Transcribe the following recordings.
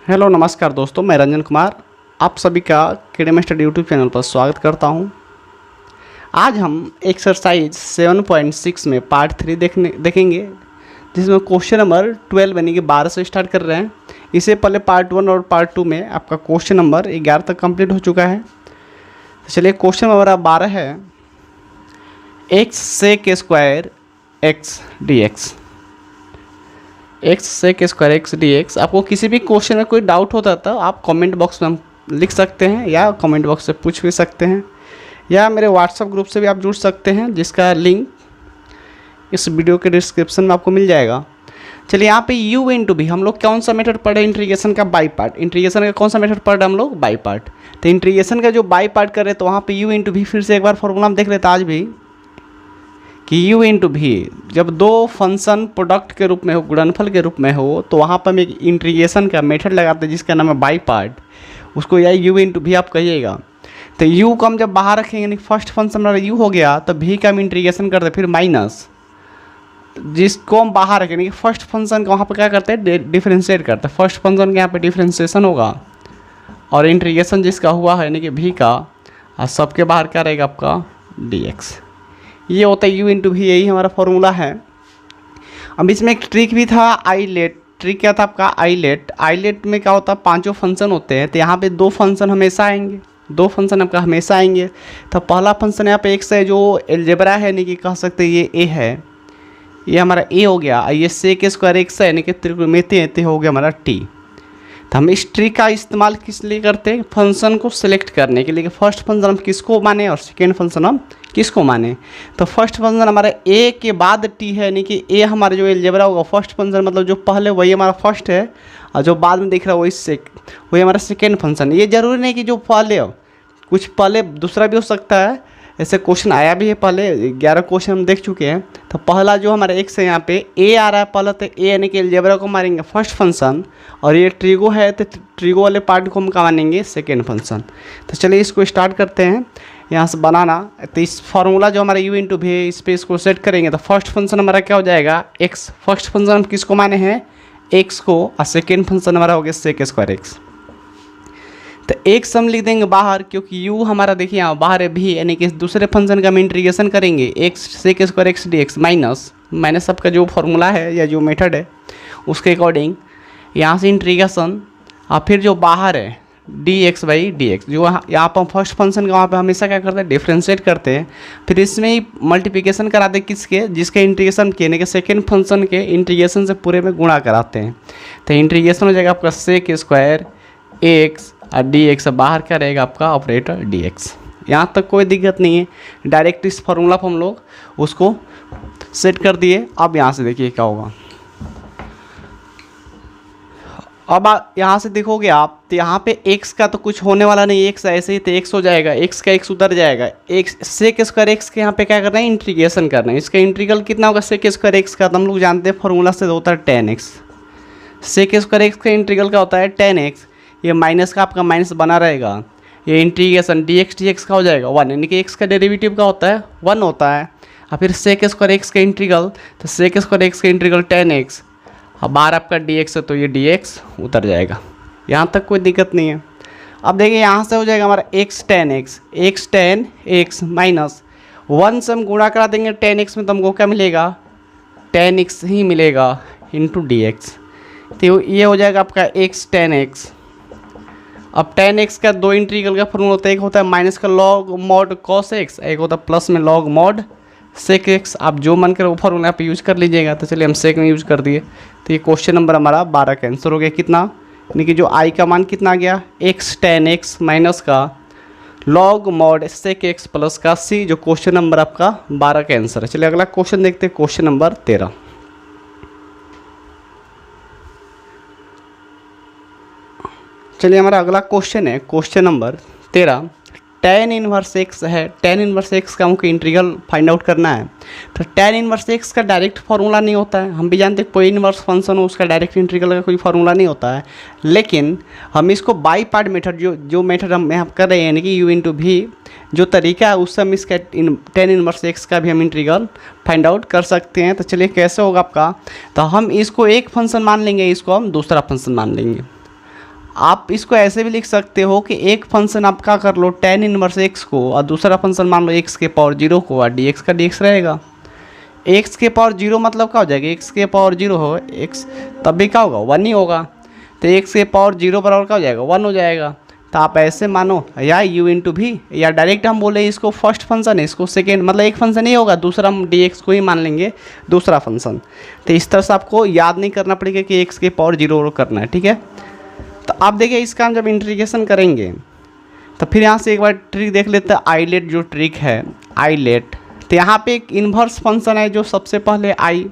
Hello नमस्कार दोस्तों, मैं रंजन कुमार आप सभी का केडमास्टर यूट्यूब चैनल पर स्वागत करता हूं। आज हम एक्सरसाइज 7.6 में पार्ट 3 देखेंगे, जिसमें क्वेश्चन नंबर 12 यानी कि 12 से स्टार्ट कर रहे हैं। इससे पहले पार्ट 1 और पार्ट 2 में आपका क्वेश्चन नंबर 11 तक कंप्लीट हो चुका है। तो चलिए, क्वेश्चन नंबर 12 है X sec square X D X. X sec square X D X. आपको किसी भी क्वेश्चन में कोई डाउट होता है तो आप कमेंट बॉक्स में लिख सकते हैं, या कमेंट बॉक्स से पूछ भी सकते हैं, या मेरे व्हाट्सएप ग्रुप से भी आप जुड़ सकते हैं, जिसका लिंक इस वीडियो के डिस्क्रिप्शन में आपको मिल जाएगा। चलिए, यहाँ पे u इंटू भी हम लोग कौन सा मेथड पढ़े, इंटीग्रेशन का बाई पार्ट। इंटीग्रेशन का कौन सा मेथड पढ़ रहे हम लोग, बाई पार्ट। तो इंटीग्रेशन का जो बाई पार्ट कर रहे तो वहाँ पे u इंटू भी फिर से एक बार फॉर्मूला हम देख लेते आज भी कि u इंटू भी जब दो फंक्शन प्रोडक्ट के रूप में हो, गुणनफल के रूप में हो, तो वहाँ पर हम एक इंटीग्रेशन का मेथड लगाते हैं जिसका नाम है बाई पार्ट। उसको या u इंटू भी आप कहिएगा। तो u को हम जब बाहर रखेंगे यानी फर्स्ट फंक्शन हमारा u हो गया, तो v का हम इंटीग्रेशन करते हैं, फिर माइनस जिसको हम बाहर रखें यानी कि फर्स्ट फंक्शन का वहाँ पर क्या करते हैं, डिफ्रेंशिएट करते हैं। फर्स्ट फंक्शन के यहाँ पे डिफ्रेंशिएशन होगा और इंटीग्रेशन जिसका हुआ है यानी कि v का, और सबके बाहर क्या रहेगा आपका dx। ये होता है u इंटू भी, यही हमारा फॉर्मूला है। अब इसमें एक ट्रिक भी था, आईलेट। ट्रिक क्या था आपका, आईलेट। आईलेट में क्या होता है, पांचों फंक्शन होते हैं, तो यहाँ पे दो फंक्शन हमेशा आएंगे, दो फंक्शन आपका हमेशा आएंगे। तो पहला फंक्शन यहाँ पे एक्स है जो एलजेब्रा है, यानी कि कह सकते हैं ये ए है, ये हमारा ए हो गया। ये सेक स्क्वायर एक्स है यानी कि त्रिकोणमिति हो गया हमारा टी। तो हम इस ट्रिक का इस्तेमाल किस लिए करते हैं, फंक्शन को सिलेक्ट करने के लिए कि फर्स्ट फंक्शन हम किसको माने और सेकेंड फंक्शन हम किसको माने। तो फर्स्ट फंक्शन हमारा ए के बाद टी है, यानी कि ए हमारा जो एलजेब्रा होगा फर्स्ट फंक्शन, मतलब जो पहले वही हमारा फर्स्ट है, और जो बाद में दिख रहा है वही हमारा सेकेंड फंक्शन। ये जरूरी नहीं कि जो पहले हो, कुछ पहले दूसरा भी हो सकता है। ऐसे क्वेश्चन आया भी है, पहले 11 क्वेश्चन हम देख चुके हैं। तो पहला जो हमारा एक्स है यहाँ पे ए आ रहा है पहला, तो ए यानी कि एलजेब्रा को मारेंगे फर्स्ट फंक्शन, और ये ट्रिगो है तो ट्रिगो वाले पार्ट को हम क्या मानेंगे, सेकेंड फंक्शन। तो चलिए इसको स्टार्ट करते हैं यहाँ से बनाना। तो इस फार्मूला जो हमारा u इंटू भी है, इस पर इसको सेट करेंगे तो फर्स्ट फंक्शन हमारा क्या हो जाएगा, x। फर्स्ट फंक्शन हम किसको माने हैं, x को, और सेकेंड फंक्शन हमारा हो गया सेक स्क्वायर एक्स। तो x हम लिख देंगे बाहर, क्योंकि u हमारा देखिए यहाँ बाहर है भी, यानी कि दूसरे फंक्शन का हम इंटीग्रेशन करेंगे x sec square X D X minus सबका जो फार्मूला है या जो मेथड है उसके अकॉर्डिंग यहाँ से इंटीग्रेशन, और फिर जो बाहर है dx बाई dx, जो यहाँ पर फर्स्ट फंक्शन का वहाँ पे हमेशा क्या करते हैं, डिफ्रेंशिएट करते हैं। फिर इसमें ही मल्टीप्लिकेशन कराते हैं किसके, जिसके इंटीग्रेशन के यानी कि सेकेंड फंक्शन के इंटीग्रेशन से पूरे में गुणा कराते हैं। तो इंटीग्रेशन हो जाएगा आपका सेक स्क्वायर एक्स और dx, बाहर क्या रहेगा आपका ऑपरेटर dx। यहाँ तक कोई दिक्कत नहीं है, डायरेक्ट इस फार्मूला पर हम लोग उसको सेट कर दिए। अब यहाँ से देखिए क्या होगा। अब यहाँ से देखोगे आप तो यहाँ पे x का तो कुछ होने वाला नहीं, x ऐसे ही तो x हो जाएगा, x का x उतर जाएगा। x सेक स्क्वायर एक्स के यहाँ पे क्या करना है, इंटीग्रेशन करना है। इसका इंटीग्रल कितना होगा सेक स्क्वायर एक्स का, तो हम लोग जानते हैं फॉर्मूला से होता है tan x। Sec square X का इंटीग्रल का होता है tan x, ये माइनस का आपका माइनस बना रहेगा, ये इंटीग्रेशन dx का हो जाएगा 1, यानी कि x का डेरिवेटिव का होता है 1 होता है। और फिर सेक स्क्वायर एक्स का इंटीग्रल, तो सेक स्क्वायर एक्स का इंटीग्रल tan x, अब बाहर आपका dx है तो ये dx उतर जाएगा। यहाँ तक कोई दिक्कत नहीं है। अब देखिए यहाँ से हो जाएगा हमारा x tan x माइनस 1 से हम गुणा करा देंगे tan x में, तो हमको क्या मिलेगा, tan x ही मिलेगा इंटू dx। तो ये हो जाएगा आपका x tan x। अब tan x का दो इंटीग्रल का फॉर्मूला होता है, एक होता है माइनस का लॉग मॉड cos x, एक होता है प्लस में लॉग मॉड सेक एक्स। आप जो मन करे वो फॉर्मूला पे यूज़ कर लीजिएगा। तो चलिए हम सेक में यूज़ कर दिए। तो ये क्वेश्चन नंबर हमारा 12 का आंसर हो गया। कितना, यानी कि जो आई का मान कितना आ गया, x tan x माइनस का log mod sec X plus का c, जो क्वेश्चन नंबर आपका 12 का आंसर है। चलिए अगला क्वेश्चन देखते हैं, क्वेश्चन नंबर 13। चलिए हमारा अगला क्वेश्चन है question number 13। tan inverse x है, tan इनवर्स एक्स का हमको इंटीग्रल फाइंड आउट करना है। तो tan इनवर्स एक्स का डायरेक्ट फार्मूला नहीं होता है, हम भी जानते हैं कोई इनवर्स फंक्शन हो उसका डायरेक्ट इंटीग्रल का कोई फार्मूला नहीं होता है। लेकिन हम इसको बाई पार्ट मेथड जो मेथड हम यहाँ कर रहे हैं, यानी कि u इंटू भी जो तरीका है उससे हम इसका tan इनवर्स एक्स का भी हम इंटीग्रल फाइंड आउट कर सकते हैं। तो चलिए कैसे होगा आपका, तो हम इसको एक फंक्शन मान लेंगे, इसको हम दूसरा फंक्शन मान लेंगे। आप इसको ऐसे भी लिख सकते हो कि एक फंक्शन आप क्या कर लो tan इनवर्स x को, और दूसरा फंक्शन मान लो x के पावर 0 को, और dx का dx रहेगा। x के पावर 0 मतलब क्या हो जाएगा, x के पावर 0 हो x, तब भी क्या होगा 1 ही होगा। तो x के पावर 0 बराबर क्या हो जाएगा 1 हो जाएगा। तो आप ऐसे मानो या u इंटू भी, या डायरेक्ट हम बोले इसको फर्स्ट फंक्शन है, इसको सेकेंड, मतलब एक फंक्शन ही होगा, दूसरा हम dx को ही मान लेंगे दूसरा फंक्शन। तो इस तरह से आपको याद नहीं करना पड़ेगा कि x के पावर 0 करना है, ठीक है। तो आप देखिए इसका हम जब इंटीग्रेशन करेंगे तो फिर यहाँ से एक बार ट्रिक देख लेते हैं, आइलेट जो ट्रिक है आइलेट। तो यहाँ पे एक इन्वर्स फंक्शन है जो सबसे पहले आई,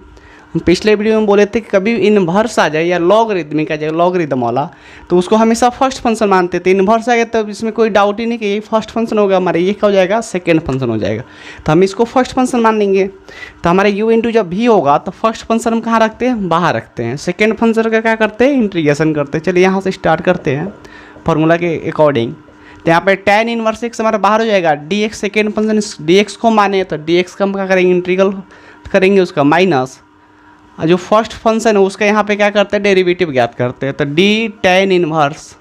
हम पिछले वीडियो में बोले थे कि कभी इन्वर्स आ जाए या लॉगरिदमिक आ जाए, लॉगरिदम वाला, तो उसको हमेशा फर्स्ट फंक्शन मानते थे। इन्वर्स आ गया तो इसमें कोई डाउट ही नहीं कि ये फर्स्ट फंक्शन होगा हमारे, ये क्या हो जाएगा सेकेंड फंक्शन हो जाएगा, तो हम इसको फर्स्ट फंक्शन मान लेंगे। तो हमारे यू इंटू जब भी होगा तो फर्स्ट फंक्शन हम कहाँ रखते हैं, बाहर रखते हैं, सेकेंड फंक्शन का क्या करते हैं, इंटीग्रेशन करते हैं। चलिए यहाँ से स्टार्ट करते हैं फॉर्मूला के अकॉर्डिंग। तो यहाँ पे tan इनवर्स x हमारा बाहर हो जाएगा, dx सेकेंड फंक्शन dx को माने तो dx का हम क्या करेंगे, इंटीग्रल करेंगे उसका माइनस, और जो फर्स्ट फंक्शन है उसका यहाँ पे क्या करते हैं, डेरिवेटिव ज्ञात करते हैं। तो d tan inverse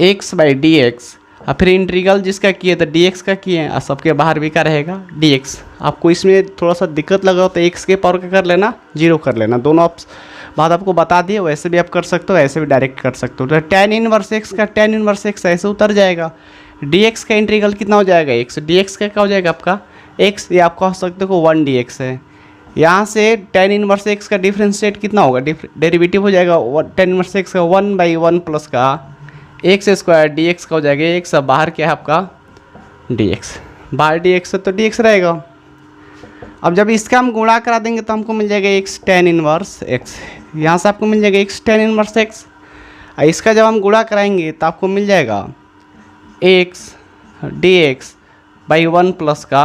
x by dx, और फिर इंटीग्रल जिसका किए तो dx का किए, और सबके बाहर भी क्या रहेगा dx। आपको इसमें थोड़ा सा दिक्कत लगा तो x के पावर का कर लेना 0 कर लेना, दोनों बात आपको बता दिए, वैसे भी आप कर सकते हो, ऐसे भी डायरेक्ट कर सकते हो। तो tan इनवर्स x का tan इनवर्स x ऐसे उतर जाएगा, dx का इंटीग्रल कितना हो जाएगा x, dx का क्या हो जाएगा आपका x, ये आप कह सकते हो 1 dx है। यहाँ से tan इनवर्स x का डिफरेंशिएट कितना होगा, डेरिवेटिव हो जाएगा tan इनवर्स x का 1/1 प्लस का x स्क्वायर dx का हो जाएगा x, अब बाहर क्या है आपका dx, बाहर dx है तो dx रहेगा। अब जब इसका हम गुणा करा देंगे तो हमको मिल जाएगा x tan इनवर्स x, यहाँ से आपको मिल जाएगा x tan इनवर्स x, और इसका जब हम गुणा कराएंगे तो आपको मिल जाएगा x dx बाई 1 प्लस का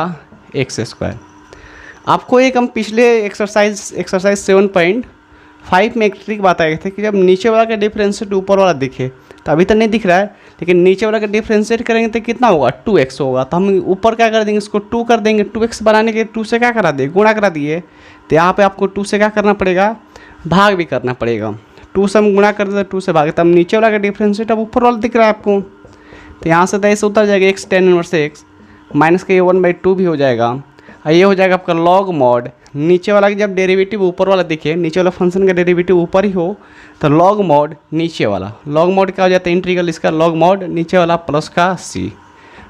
x स्क्वायर। आपको एक हम पिछले एक्सरसाइज 7.5 में एक ट्रिक बताए थे कि जब नीचे वाला का डिफरेंशिएट ऊपर वाला दिखे, तो अभी तो नहीं दिख रहा है, लेकिन नीचे वाला का डिफरेंशिएट करेंगे तो कितना होगा 2x होगा। तो हम ऊपर क्या कर देंगे, इसको 2 कर देंगे, 2x बनाने के लिए 2 से क्या करा दिए, गुणा करा दिए। तो यहाँ पे आपको 2 से क्या करना पड़ेगा, भाग भी करना पड़ेगा। 2 से हम गुणा कर देते 2 से भाग, तब नीचे वाला का डिफरेंशिएट अब ऊपर वाला दिख रहा है आपको। तो यहाँ से तो ऐसे उतर जाएगा x tan inverse x minus के 1/2 भी हो जाएगा, और ये हो जाएगा आपका लॉग मॉड, नीचे वाला जब डेरिवेटिव ऊपर वाला दिखे, नीचे वाला फंक्शन का डेरिवेटिव ऊपर ही हो तो लॉग मॉड नीचे वाला, लॉग मॉड क्या हो जाता है, इंटीग्रल इसका लॉग मॉड नीचे वाला प्लस का c,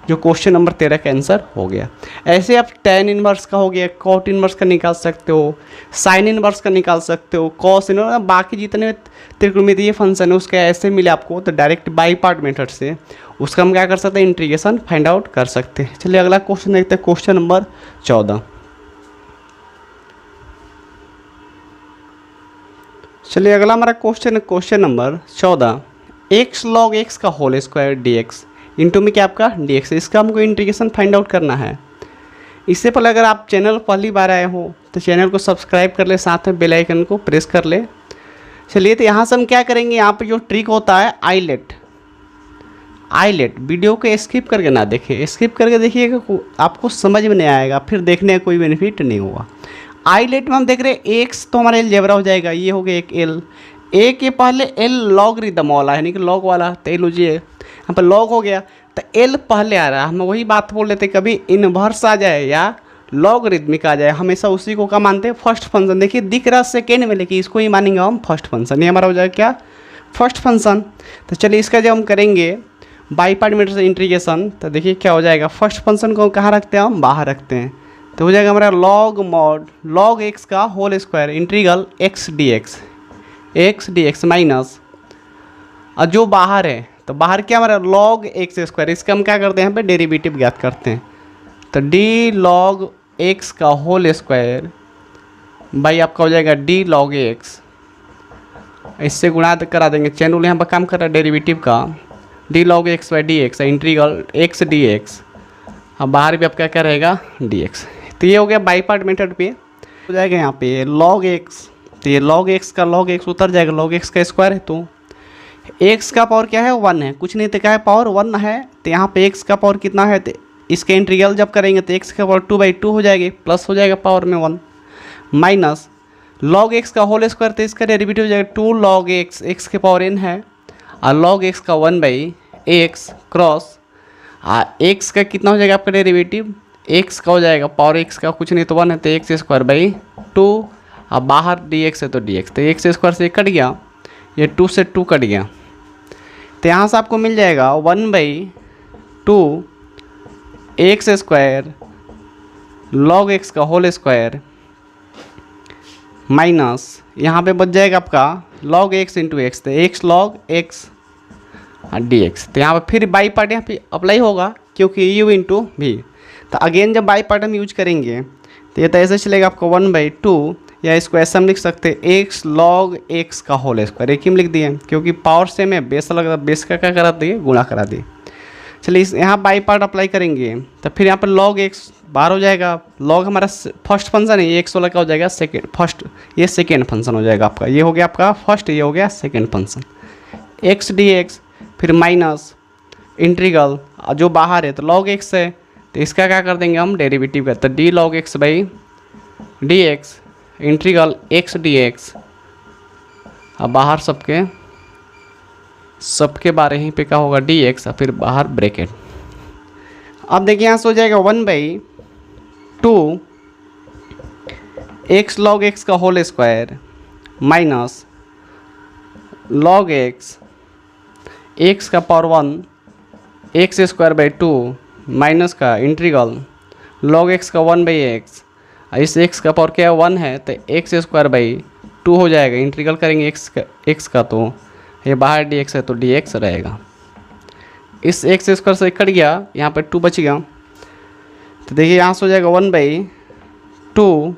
जो क्वेश्चन नंबर 13 का आंसर हो गया। ऐसे आप tan इनवर्स का हो गया, cot इनवर्स का निकाल सकते हो, sin इनवर्स का निकाल सकते हो, cos इनवर्स, बाकी जितने त्रिकोणमितीय फंक्शन है उसका ऐसे मिले आपको तो डायरेक्ट बाई पार्ट मेथड से उसका हम क्या कर सकते हैं, इंटीग्रेशन फाइंड आउट कर सकते हैं। चलिए अगला क्वेश्चन देखते हैं, क्वेश्चन नंबर 14। चलिए अगला हमारा question number 14, x log x का होल स्क्वायर dx इंटू में क्या आपका dx, इसका हमको इंटीग्रेशन फाइंड आउट करना है। इससे पहले अगर आप चैनल पहली बार आए हो तो चैनल को सब्सक्राइब कर ले, साथ में बेल आइकन को प्रेस कर ले। चलिए तो यहाँ से हम क्या करेंगे, यहाँ पे जो ट्रिक होता है आइलेट वीडियो को स्किप करके ना देखें, स्किप करके देखिएगा आपको समझ में नहीं आएगा, फिर देखने का कोई बेनिफिट नहीं होगा। आइलेट में हम देख रहे हैं x तो हमारा अलजेब्रा हो जाएगा, ये हो गया एक l, a के पहले l लॉगरिदम वाला है, यानी कि लॉग वाला, तो l लीजिए यहाँ पर लॉग हो गया तो l पहले आ रहा है। हम वही बात बोल लेते, कभी इन्वर्स आ जाए या लॉगरिदमिक आ जाए हमेशा उसी को क्या मानते हैं, फर्स्ट फंक्शन। देखिए दिख रहा सेकेंड में, लेकिन इसको ही मानेंगे हम फर्स्ट फंक्शन, ये हमारा हो जाएगा क्या फर्स्ट फंक्शन। तो चलिए इसका जब हम करेंगे बाई पार्ट मेथड से इंटीग्रेशन, तो देखिए क्या हो जाएगा, फर्स्ट फंक्शन को कहाँ रखते हैं, हम बाहर रखते हैं, तो हो जाएगा हमारा लॉग मॉड लॉग x का whole square integral x dx minus, और जो बाहर है तो बाहर क्या हमारा लॉग x स्क्वायर, इसका हम क्या करते हैं यहाँ पे डेरिवेटिव ज्ञात करते हैं। तो d log x का होल स्क्वायर बाई आपका हो जाएगा d log x, इससे गुणा करा देंगे, चैन रूल यहाँ पर काम कर रहा है डेरिवेटिव का, d log x by dx integral x dx, अब बाहर भी आपका क्या रहेगा dx। तो ये हो गया बाई पार्ट मेथड पे हो जाएगा यहाँ पे log x, तो ये log x का log x उतर जाएगा, log x का स्क्वायर है तो x का पावर क्या है 1 है, कुछ नहीं तो क्या है पावर 1 है, तो यहाँ पे x का पावर कितना है, तो इसके इंटीग्रल जब करेंगे तो x का पावर 2/2 हो जाएगी, प्लस हो जाएगा पावर में 1 माइनस log x का होल स्क्वायर, तो इसका डेरिवेटिव हो जाएगा 2 log x, x के पावर n है, और log x का 1/x क्रॉस x का कितना हो जाएगा आपका डेरिवेटिव, x का हो जाएगा पावर x का कुछ नहीं तो 1 है तो x²/2, अब बाहर dx है तो dx, तो x² से कट गया, ये 2 से 2 कट गया, तो यहाँ से आपको मिल जाएगा 1/2 x² log x का होल स्क्वायर माइनस यहाँ पे बच जाएगा आपका log x इंटू एक्स, तो x log x dx, तो यहाँ पर फिर बाई पार्ट यहाँ पे अप्लाई होगा क्योंकि u इंटू भी, तो अगेन जब बाई पार्ट हम यूज करेंगे तो ये तो ऐसे चलेगा आपका 1/2, या इसको ऐसा हम लिख सकते हैं x log x का होल स्क्वायर, एक ही में लिख दिए क्योंकि पावर सेम है, बेस अलग, बेस का क्या करा दिए, गुणा करा दिए। चलिए इस यहाँ बाई पार्ट अप्लाई करेंगे तो फिर यहाँ पर log x बाहर हो जाएगा, log हमारा फर्स्ट फंक्शन है, ये x वाला क्या हो जाएगा सेकेंड, फर्स्ट ये सेकेंड फंक्शन हो जाएगा आपका, ये हो गया आपका फर्स्ट, ये हो गया सेकेंड फंक्शन, x dx, फिर माइनस इंटीग्रल जो बाहर है तो log x है, तो इसका क्या कर देंगे हम डेरिवेटिव का, तो d log x/dx integral x dx, अब बाहर सबके बारे ही पे क्या होगा dx, और फिर बाहर ब्रैकेट। अब देखिए यहाँ से हो जाएगा 1/2 x log x का whole square minus log x का पावर 1 x²/2 माइनस का इंटीग्रल log x का 1/x, इस x का पावर क्या 1 है तो x² हो जाएगा, इंटीग्रल करेंगे x का तो ये बाहर dx है तो dx रहेगा, इस x² से कट गया, यहाँ पे 2 बच गया, तो देखिए यहाँ से हो जाएगा 1/2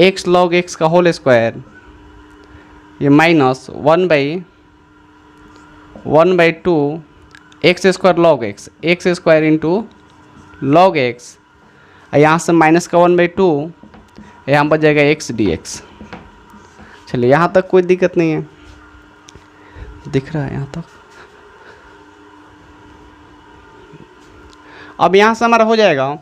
x log x का होल स्क्वायर, ये minus 1/2 x² log x² into log x, यहाँ से माइनस का 1/2, यहाँ बच जाएगा x dx। चलिए यहाँ तक कोई दिक्कत नहीं है, दिख रहा है यहाँ तक। अब यहाँ से हमारा हो जाएगा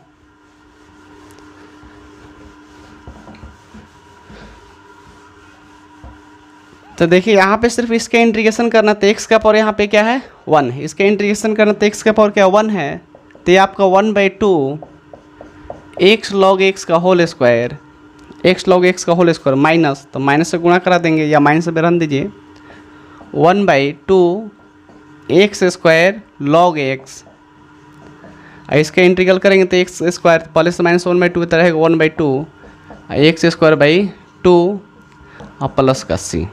तो देखिए यहाँ पे सिर्फ इसका इंटीग्रेशन करना, तो x का पावर यहाँ पे क्या है 1 है, इसका इंटीग्रेशन करना तो x का पावर क्या 1 है, तो ये आपका 1/2 x log x का whole square, x log x का होल स्क्वायर माइनस, तो माइनस से गुणा करा देंगे या माइनस से रहने दीजिए, 1/2 x² log x, इसका इंटीग्रल करेंगे तो x² पहले से माइनस 1/2 की तरह रहेगा 1/2 x²/2 और प्लस का c,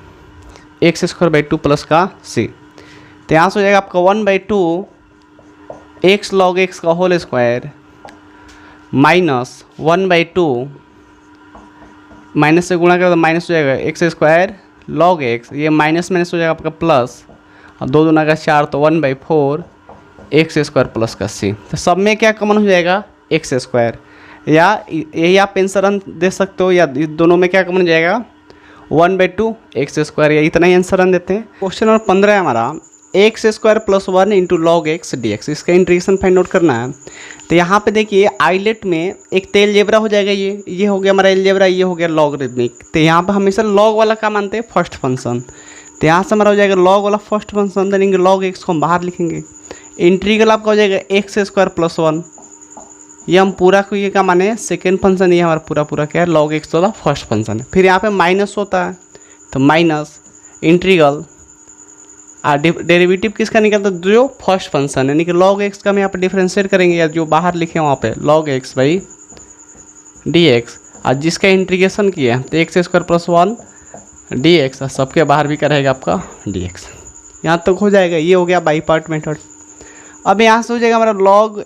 x²/2 प्लस का c, तो यहाँ से हो जाएगा आपका 1/2 x log x का होल स्क्वायर माइनस 1/2, माइनस से गुणा करें तो माइनस हो जाएगा x² log x, ये माइनस माइनस हो जाएगा आपका प्लस, और 2 दूना का 4 तो 1/4 x² प्लस का c, तो सब में क्या कॉमन हो जाएगा x², या यही आप आंसर दे सकते हो, या दोनों में क्या कॉमन हो जाएगा 1/2 x², या इतना ही आंसर देते हैं। क्वेश्चन नंबर 15 है हमारा x² + 1 into log x dx, इसका इंटीग्रेशन फाइंड आउट करना है। तो यहाँ पे देखिए आइलेट में एक तो एलजेब्रा हो जाएगा, ये हो गया हमारा एलजेब्रा, ये हो गया लॉगरिथमिक, तो यहाँ पे हमेशा लॉग वाला क्या मानते हैं फर्स्ट फंक्शन, तो यहाँ से हमारा हो जाएगा लॉग वाला फर्स्ट फंक्शन, देंगे log x को हम बाहर लिखेंगे, इंटीग्रल आपका हो जाएगा x² + 1, ये हम पूरा को ये क्या माने सेकेंड फंक्शन, ये हमारा पूरा क्या है log x वाला फर्स्ट फंक्शन है, फिर यहाँ पे माइनस होता है तो माइनस इंटीग्रल डेरिवेटिव किसका निकलता है जो फर्स्ट फंक्शन है, यानी कि log x का हम यहाँ पे डिफ्रेंशिएट करेंगे, या जो बाहर लिखे हैं वहाँ पे log x/dx, और जिसका इंटीग्रेशन किया है तो x² + 1 dx, और सबके बाहर भी करेगा आपका dx। यहाँ तक हो जाएगा, ये हो गया बाई पार्ट मेथड। अब यहाँ से हो जाएगा हमारा log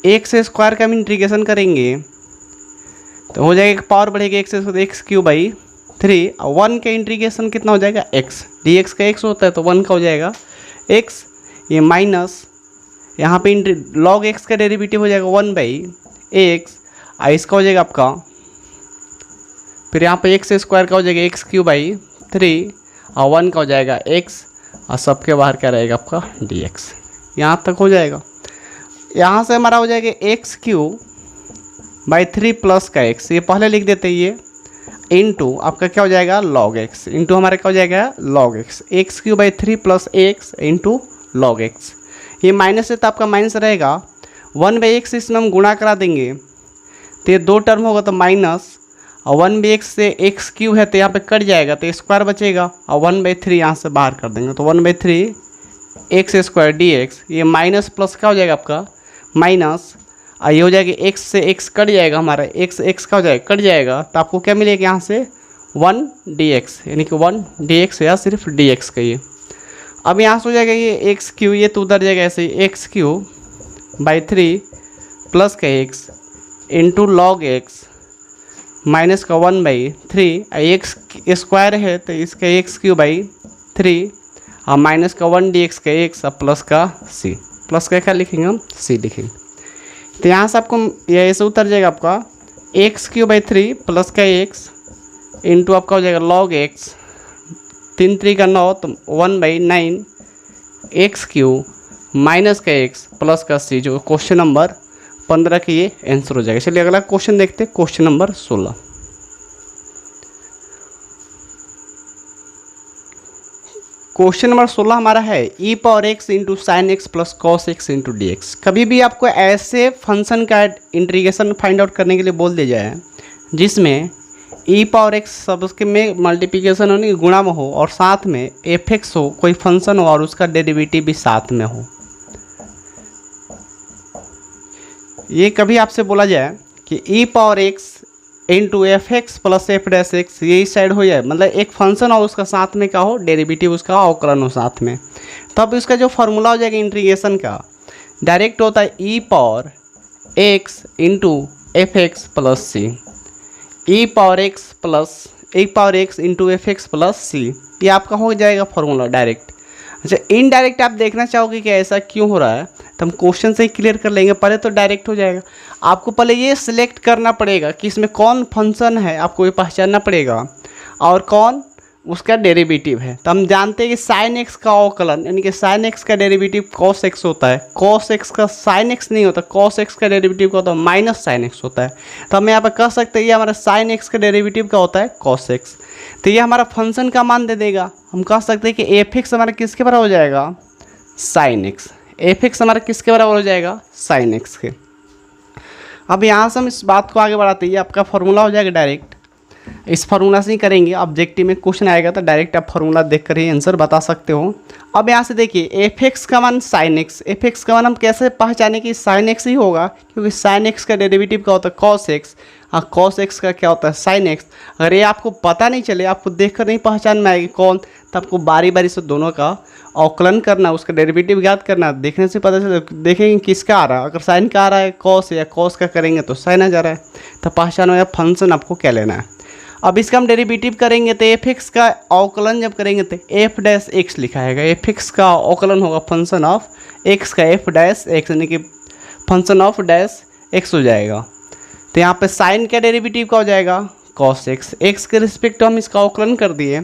x स्क्वायर का हम इंटीग्रेशन करेंगे तो हो जाएगा पावर बढ़ेगा x³ 3, और 1 का इंटीग्रेशन कितना हो जाएगा x, dx का x होता है तो 1 का हो जाएगा x, ये माइनस यहाँ पे log x का डेरिवेटिव हो जाएगा 1/x, और इसका हो जाएगा आपका फिर यहाँ पे x² का हो जाएगा x³ 3, और 1 का हो जाएगा x, और सबके बाहर क्या रहेगा आपका dx। यहाँ तक हो जाएगा। यहाँ से हमारा हो जाएगा x³ 3 प्लस का x, ये पहले लिख देते हैं ये, इंटू आपका क्या हो जाएगा लॉग एक्स, इंटू हमारा क्या हो जाएगा log x, x Q by 3 plus x into log x. ये माइनस है तो आपका माइनस रहेगा, 1/x इसमें हम गुणा करा देंगे तो ये 2 टर्म होगा तो माइनस, और 1/x से एक्स क्यू है तो यहाँ पे कट जाएगा तो स्क्वायर बचेगा, और 1/3 यहाँ से बाहर कर देंगे तो 1/3 एक्स स्क्वायर डी एक्स। ये माइनस प्लस क्या हो जाएगा आपका माइनस, और ये हो जाएगा एक्स से एक्स कट जाएगा हमारा, एक्स एक्स का हो जाएगा कट जाएगा तो आपको क्या मिलेगा यहाँ से 1 dx, यानी कि 1 dx या सिर्फ dx का ये। अब यहाँ से हो जाएगा ये एक्स क्यू, ये तो उधर जाएगा ऐसे एक्स क्यू बाई 3 प्लस का x into log x minus का 1/3, एक्स स्क्वायर है तो इसका एक्स क्यू बाई 3 और माइनस का 1 dx का एक्स और प्लस का सी, प्लस का क्या लिखेंगे हम सी लिखेंगे। तो यहाँ से आपको ये ऐसे उतर जाएगा आपका एक्स क्यू बाई 3 प्लस का एक्स इंटू आपका हो जाएगा लॉग एक्स, 3 3 का 9 तो 1/9 एक्स क्यू माइनस का एक्स प्लस का सी, जो क्वेश्चन नंबर 15 की ये आंसर हो जाएगा। चलिए अगला क्वेश्चन देखते हैं, क्वेश्चन नंबर 16। क्वेश्चन नंबर 16 हमारा है e power x into sine x plus cos x into D x. कभी भी आपको ऐसे फंक्शन का इंटीग्रेशन फाइंड आउट करने के लिए बोल दिया जाए जिसमें ई पावर एक्स सबके में मल्टीप्लिकेशन होने गुणा में हो और साथ में एफ एक्स हो, कोई फंक्शन हो और उसका डेरिवेटिव भी साथ में हो। ये कभी आपसे बोला जाए कि e power x into f x plus f dash x, ये इस साइड हो जाए, मतलब एक फंक्शन और उसका साथ में क्या हो डेरिवेटिव उसका अवकलन हो साथ में, तब इसका जो फॉर्मूला हो जाएगा इंटीग्रेशन का डायरेक्ट होता है e power x into f x plus c, e power x into f x plus c, ये आपका हो जाएगा फॉर्मूला डायरेक्ट। अच्छा इनडायरेक्ट आप देखना चाहोगे कि ऐसा क्यों हो रहा है तो हम क्वेश्चन से ही क्लियर कर लेंगे, पहले तो डायरेक्ट हो जाएगा। आपको पहले ये सिलेक्ट करना पड़ेगा कि इसमें कौन फंक्शन है, आपको ये पहचानना पड़ेगा और कौन उसका डेरिवेटिव है। तो हम जानते हैं कि साइन एक्स का अवकलन यानी कि साइन एक्स का डेरिवेटिव कॉस एक्स होता है, कॉस एक्स का साइन एक्स नहीं होता, कॉस एक्स का डेरिवेटिव का होता है माइनस साइन एक्स होता है। तो हम यहाँ पर कह सकते हैं ये हमारा साइन एक्स का डेरिवेटिव का होता है कॉस एक्स, तो ये हमारा फंक्शन का मान दे देगा। हम कह सकते हैं कि एफ एक्स हमारा किसके बराबर हो जाएगा साइन एक्स, एफ एक्स हमारा किसके बराबर हो जाएगा साइन एक्स के। अब यहाँ से हम इस बात को आगे बढ़ाते हैं, आपका फॉर्मूला हो जाएगा डायरेक्ट, इस फार्मूला से ही करेंगे। ऑब्जेक्टिव में क्वेश्चन आएगा तो डायरेक्ट आप फार्मूला देखकर ही आंसर बता सकते हो। अब यहाँ से देखिए एफ एक्स का मान साइन एक्स, एफ एक्स का मान हम कैसे पहचाने कि साइन एक्स ही होगा, क्योंकि साइन एक्स का डेरिवेटिव क्या होता है कॉस एक्स और कॉस एक्स का क्या होता है साइन एक्स। अगर ये आपको पता नहीं चले, आपको देखकर नहीं पहचान में आएगी कौन, तो आपको बारी बारी से दोनों का अवकलन करना, उसका डेरिवेटिव याद करना, देखने से पता चले देखेंगे किसका आ रहा है। अगर साइन का आ रहा है कॉस या कॉस का करेंगे तो साइन आ जा रहा है, तो पहचानो या फंक्शन आपको क्या लेना है। अब इसका हम डेरिवेटिव करेंगे तो एफ एक्स का अवकलन जब करेंगे तो एफ डैश एक्स लिखा है, एफ एक्स का अवकलन होगा फंक्शन ऑफ एक्स का एफ डैश एक्स यानी कि फंक्शन ऑफ डैश एक्स हो जाएगा। तो यहाँ पे साइन का डेरिवेटिव का हो जाएगा कॉस एक्स, एक्स के रिस्पेक्ट हम इसका अवकलन कर दिए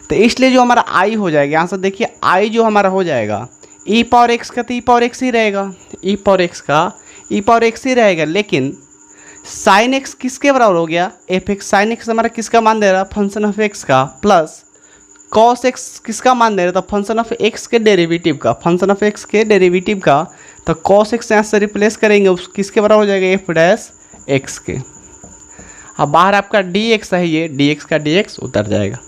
तो इसलिए जो हमारा आई हो जाएगा, यहाँ से देखिए आई जो हमारा हो जाएगा ई पावर एक्स का तो ई पावर एक्स ही रहेगा, ई पावर एक्स का ई पावर एक्स ही रहेगा, लेकिन साइन एक्स किसके बराबर हो गया एफ एक्स, साइन एक्स हमारा किसका मान दे रहा फंक्शन ऑफ एक्स का, प्लस कॉस एक्स किसका मान दे रहा था फंक्शन ऑफ एक्स के डेरिवेटिव का, फंक्शन ऑफ एक्स के डेरिवेटिव का। तो कॉस एक्स यहाँ से रिप्लेस करेंगे उस किसके बराबर हो जाएगा एफ डैश एक्स के। अब बाहर आपका डी एक्स है, ये डी एक्स का डी एक्स उतर जाएगा।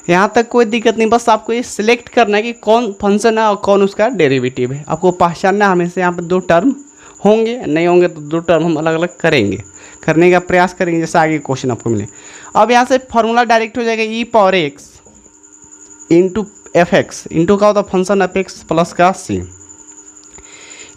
यहाँ तक कोई दिक्कत नहीं, बस आपको ये सिलेक्ट करना है कि कौन फंक्शन है और कौन उसका डेरिवेटिव है। आपको पहचानना हमेशा यहाँ पर 2 टर्म होंगे, नहीं होंगे तो 2 टर्म हम अलग अलग करेंगे, करने का प्रयास करेंगे जैसे आगे क्वेश्चन आपको मिले। अब यहाँ से फॉर्मूला डायरेक्ट हो जाएगा e power x into f x into का होता है फंक्शन एफ एक्स प्लस का C,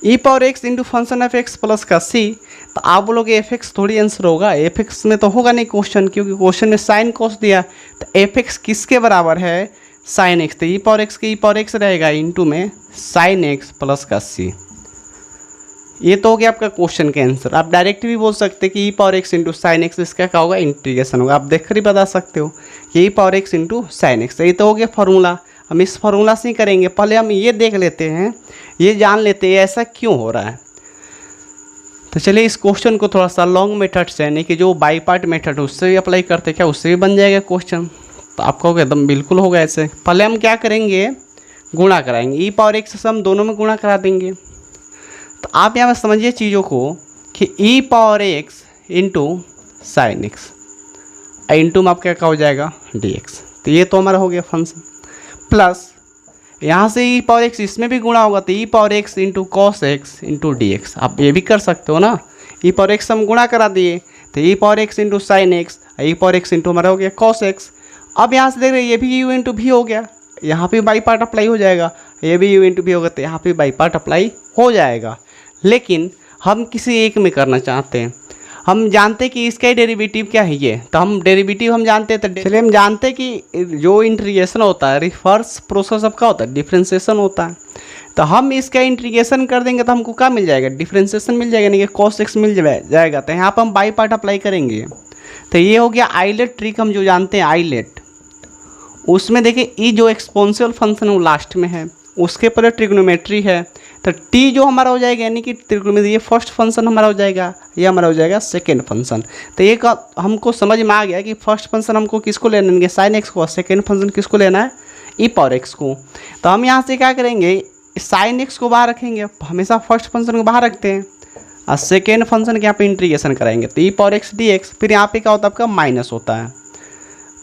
e power x into function f x plus का सी। तो आप बोलोगे एफ एक्स थोड़ी आंसर होगा, एफ एक्स में तो होगा नहीं क्वेश्चन, क्योंकि क्वेश्चन में साइन कॉस दिया। तो एफ एक्स किसके बराबर है साइन एक्स, तो ई पावर एक्स के ई पावर एक्स रहेगा इंटू में साइन एक्स प्लस का सी। ये तो हो गया आपका क्वेश्चन का आंसर। आप डायरेक्ट भी बोल सकते हैं कि e power x into sine x, इसका क्या होगा इंटीग्रेशन होगा, आप देख कर ही बता सकते हो कि e power x into sine x. ये तो हो गया फार्मूला, हम इस फार्मूला से ही करेंगे। पहले हम ये देख लेते हैं, ये जान लेते हैं ऐसा क्यों हो रहा है। तो चलिए इस क्वेश्चन को थोड़ा सा लॉन्ग मेथड से यानी कि जो बाई पार्ट मेथड है उससे भी अप्लाई करते, क्या उससे भी बन जाएगा क्वेश्चन। तो आपका होगा एकदम बिल्कुल होगा ऐसे। पहले हम क्या करेंगे, गुणा कराएंगे, ई पावर एक्स से हम दोनों में गुणा करा देंगे। तो आप यहाँ पर समझिए चीज़ों को कि e power x into sine x into में आपका क्या हो जाएगा डी एक्स। तो ये तो हमारा हो गया फंक्शन, प्लस यहाँ से ई पावर एक्स इसमें भी गुणा होगा तो e power x into cos x into D x. आप ये भी कर सकते हो ना, ई पावर एक्स हम गुणा करा दिए तो e power x into sine x, e power x into हमारा हो गया कॉस एक्स। अब यहाँ से देख रहे हैं ये भी यू इंटू भी हो गया, यहाँ पे बाई पार्ट अप्लाई हो जाएगा, ये भी यू इंटू भी होगा तो यहाँ पे बाई पार्ट अप्लाई हो जाएगा। लेकिन हम किसी एक में करना चाहते हैं, हम जानते हैं कि इसका ही डेरिवेटिव क्या है ये, तो हम डेरिवेटिव हम जानते हैं। तो चलिए हम जानते हैं कि जो इंटीग्रेशन होता है रिवर्स प्रोसेस ऑफ क्या होता है, डिफरेंशिएशन होता है। तो हम इसका इंटीग्रेशन कर देंगे तो हमको क्या मिल जाएगा, डिफरेंशिएशन मिल जाएगा, यानी कि cos x मिल जाएगा। तो यहाँ पर हम बाई पार्ट अप्लाई करेंगे। तो ये हो गया आइलेट ट्रिक, हम जो जानते हैं आइलेट। उसमें देखिए ई जो एक्सपोनेंशियल फंक्शन है वो लास्ट में है, उसके पहले ट्रिग्नोमेट्री है। तो टी जो हमारा हो जाएगा यानी कि ट्रिग्नोमेट्री, ये फर्स्ट फंक्शन हमारा हो जाएगा, ये हमारा हो जाएगा सेकेंड फंक्शन। तो ये हमको समझ में आ गया कि फर्स्ट फंक्शन हमको किसको लेना है, साइन एक्स को, सेकेंड फंक्शन किसको लेना है, ई पावर एक्स को। तो हम यहाँ से क्या करेंगे, साइन एक्स को बाहर रखेंगे, हमेशा फर्स्ट फंक्शन को बाहर रखते हैं, और सेकेंड फंक्शन के यहाँ पे इंटीग्रेशन कराएंगे तो e power x D x. फिर यहाँ पे क्या होता है आपका माइनस होता है,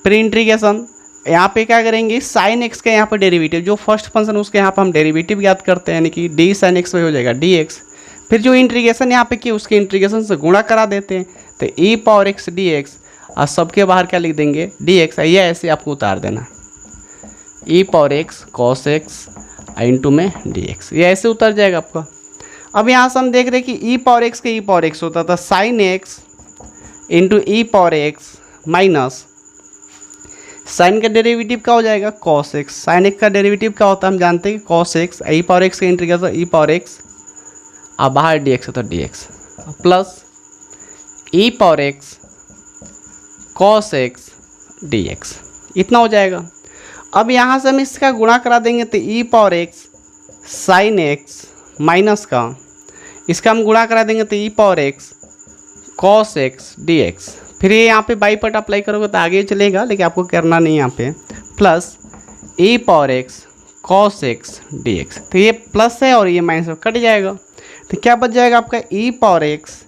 फिर इंटीग्रेशन यहाँ पे क्या करेंगे, साइन एक्स का यहाँ पर डेरिवेटिव जो फर्स्ट फंक्शन उसके यहाँ पर हम डेरिवेटिव याद करते हैं, यानी कि डी साइन एक्स हो जाएगा डी एक्स। फिर जो इंटीग्रेशन यहाँ पे किया उसके इंटीग्रेशन से गुणा करा देते हैं तो e power x D x, और सबके बाहर क्या लिख देंगे डी एक्स। ये ऐसे आपको उतार देना, e power x cos x into में डी एक्स, ये ऐसे उतर जाएगा आपका। अब यहाँ से हम देख रहे हैं कि ई पावर एक्स का ई पावर एक्स होता था sine x into e power x minus sine का डेरिवेटिव क्या हो जाएगा कॉस एक्स। साइन एक्स का डेरिवेटिव क्या होता है हम जानते हैं कि cos x, e power x का इंटीग्रेशन ई पावर एक्स, और बाहर डी एक्स होता है d x, plus e power x cos x D x, इतना हो जाएगा। अब यहाँ से हम इसका गुणा करा देंगे तो e power x sine x minus का इसका हम गुणा करा देंगे तो e power x cos x D x. फिर ये यहाँ पे बाई पार्ट अप्लाई करोगे तो आगे चलेगा, लेकिन आपको करना नहीं यहाँ पे, plus e power x cos x D x. तो ये प्लस है और ये माइनस कट जाएगा, तो क्या बच जाएगा आपका e power x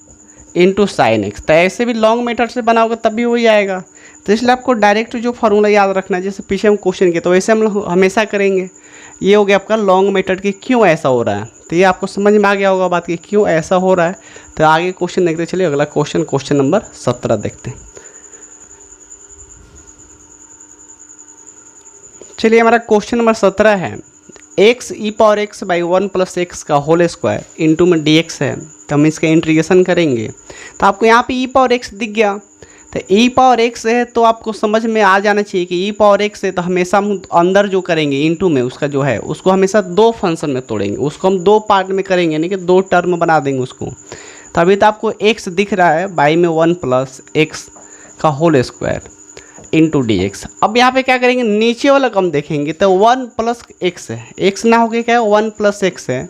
into sine x. तो ऐसे भी लॉन्ग मेथड से बनाओगे तब भी हो जाएगा। तो इसलिए आपको डायरेक्ट जो फार्मूला याद रखना है, जैसे पीछे हम क्वेश्चन के तो वैसे हम लोग हमेशा करेंगे। ये हो गया आपका लॉन्ग मेथड की क्यों ऐसा हो रहा है। तो ये आपको समझ में आ गया होगा बात कि क्यों ऐसा हो रहा है। तो आगे क्वेश्चन देखते चलिए, अगला क्वेश्चन नंबर 17 देखते हैं। चलिए हमारा क्वेश्चन नंबर 17 है, x e power x by 1 plus X का होल स्क्वायर इंटू में डी एक्स है। तो हम इसका इंटीग्रेशन करेंगे तो आपको यहाँ पे ई पावर एक्स दिख गया। तो ई पावर एक्स है तो आपको समझ में आ जाना चाहिए कि ई पावर एक्स है तो हमेशा हम अंदर जो करेंगे इनटू में उसका जो है उसको हमेशा दो फंक्शन में तोड़ेंगे, उसको हम दो पार्ट में करेंगे, यानी कि दो टर्म बना देंगे उसको। तो अभी तो आपको एक्स दिख रहा है, बाई में 1 प्लस एक्स का whole square into D X. अब यहाँ पे क्या करेंगे, नीचे वाला कम देखेंगे तो 1 प्लस एक्स है, एक्स ना होके क्या है 1 प्लस एक्स है,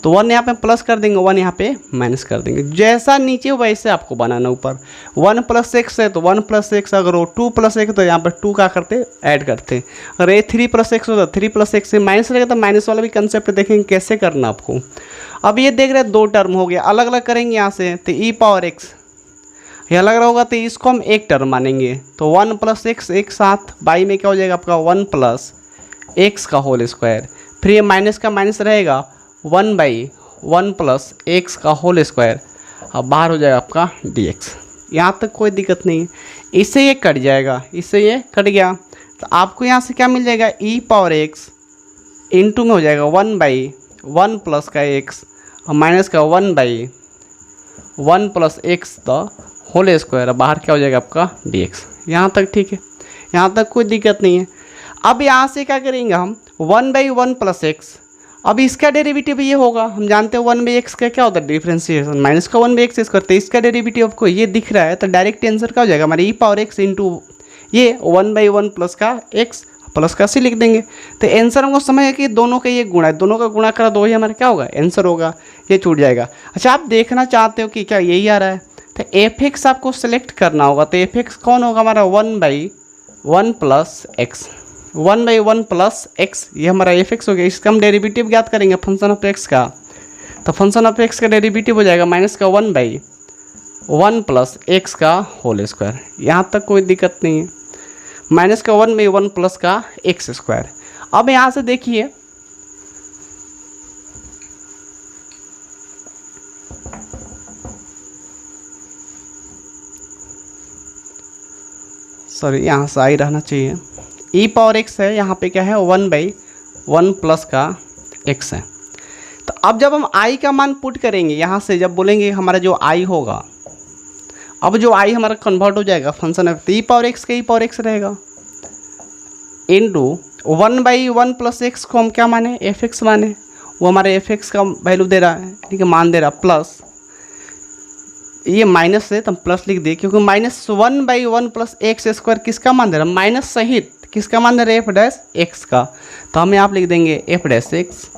तो 1 यहाँ पे प्लस कर देंगे, 1 यहाँ पे माइनस कर देंगे। जैसा नीचे वैसे आपको बनाना, ऊपर 1 प्लस एक्स है तो 1 प्लस एक्स, अगर वो 2 प्लस एक्स तो यहाँ पर 2 का करते ऐड करते। अगर ये 3 प्लस एक्स होता 3 प्लस एक्स से माइनस रहेगा तो माइनस वाला भी कंसेप्ट देखेंगे कैसे करना आपको। अब ये देख रहे हैं दो टर्म हो गया, अलग अलग करेंगे यहाँ से तो ई पावर एक्स ये अलग होगा तो इसको हम एक टर्म मानेंगे। तो 1 प्लस एक्स एक साथ बाई में क्या हो जाएगा आपका 1 प्लस एक्स का होल स्क्वायर, फिर ये माइनस का माइनस रहेगा 1/1 प्लस एक्स का होल स्क्वायर, अब बाहर हो जाएगा आपका डी एक्स। यहाँ तक कोई दिक्कत नहीं है, इससे ये कट जाएगा, इससे ये कट गया तो आपको यहाँ से क्या मिल जाएगा ई पावर एक्स इंटू में हो जाएगा 1/1 प्लस का एक्स और माइनस का 1/1 plus X the whole square, बाहर क्या हो जाएगा आपका डी एक्स। यहाँ तक ठीक है, यहाँ तक कोई दिक्कत नहीं है। अब यहाँ से क्या करेंगे हम 1/1 प्लस एक्स, अब इसका डेरिवेटिव ये होगा, हम जानते हैं 1/x का क्या होता है डिफरेंशिएशन, माइनस का 1/x इस करते, इसका डेरिवेटिव आपको ये दिख रहा है तो डायरेक्ट आंसर क्या हो जाएगा हमारे ई पावर एक्स इंटू ये 1/1 प्लस का एक्स प्लस का सी लिख देंगे। तो आंसर हमको समझ है कि दोनों का ये गुणा है, दोनों का गुणा करा दो ही हमारा क्या होगा आंसर होगा, ये छूट जाएगा। अच्छा आप देखना चाहते हो कि क्या यही आ रहा है, तो एफ एक्स आपको सेलेक्ट करना होगा। तो एफ एक्स कौन होगा हमारा 1/1 प्लस एक्स, 1/1 प्लस एक्स, ये हमारा एफ एक्स हो गया। इसका हम डेरिवेटिव ज्ञात करेंगे फंक्शन ऑफ एक्स का, तो फंक्शन ऑफ एक्स का डेरिवेटिव हो जाएगा माइनस का 1/1 प्लस एक्स का होल स्क्वायर। यहाँ तक कोई दिक्कत नहीं है, माइनस का 1/1 प्लस का एक्स स्क्वायर। अब यहाँ से देखिए सॉरी यहाँ से आई रहना चाहिए, ई पावर एक्स है, यहाँ पे क्या है 1/1 प्लस का एक्स है। तो अब जब हम आई का मान पुट करेंगे यहाँ से, जब बोलेंगे हमारा जो आई होगा, अब जो आई हमारा कन्वर्ट हो जाएगा फंक्शन है, तो ई पावर एक्स का ई पावर एक्स रहेगा इंटू 1/1 प्लस एक्स को हम क्या माने एफ एक्स माने, वो हमारे एफ एक्स का वैल्यू दे रहा है, ठीक है, मान दे रहा, प्लस ये माइनस है तो हम प्लस लिख दिए, क्योंकि -1/1 प्लस एक्स स्क्वायर किसका मान दे रहा है, माइनस सहित किसका मान दे रहा है एफ डैश एक्स का। तो हम यहाँ पे लिख देंगे एफ डैश एक्स,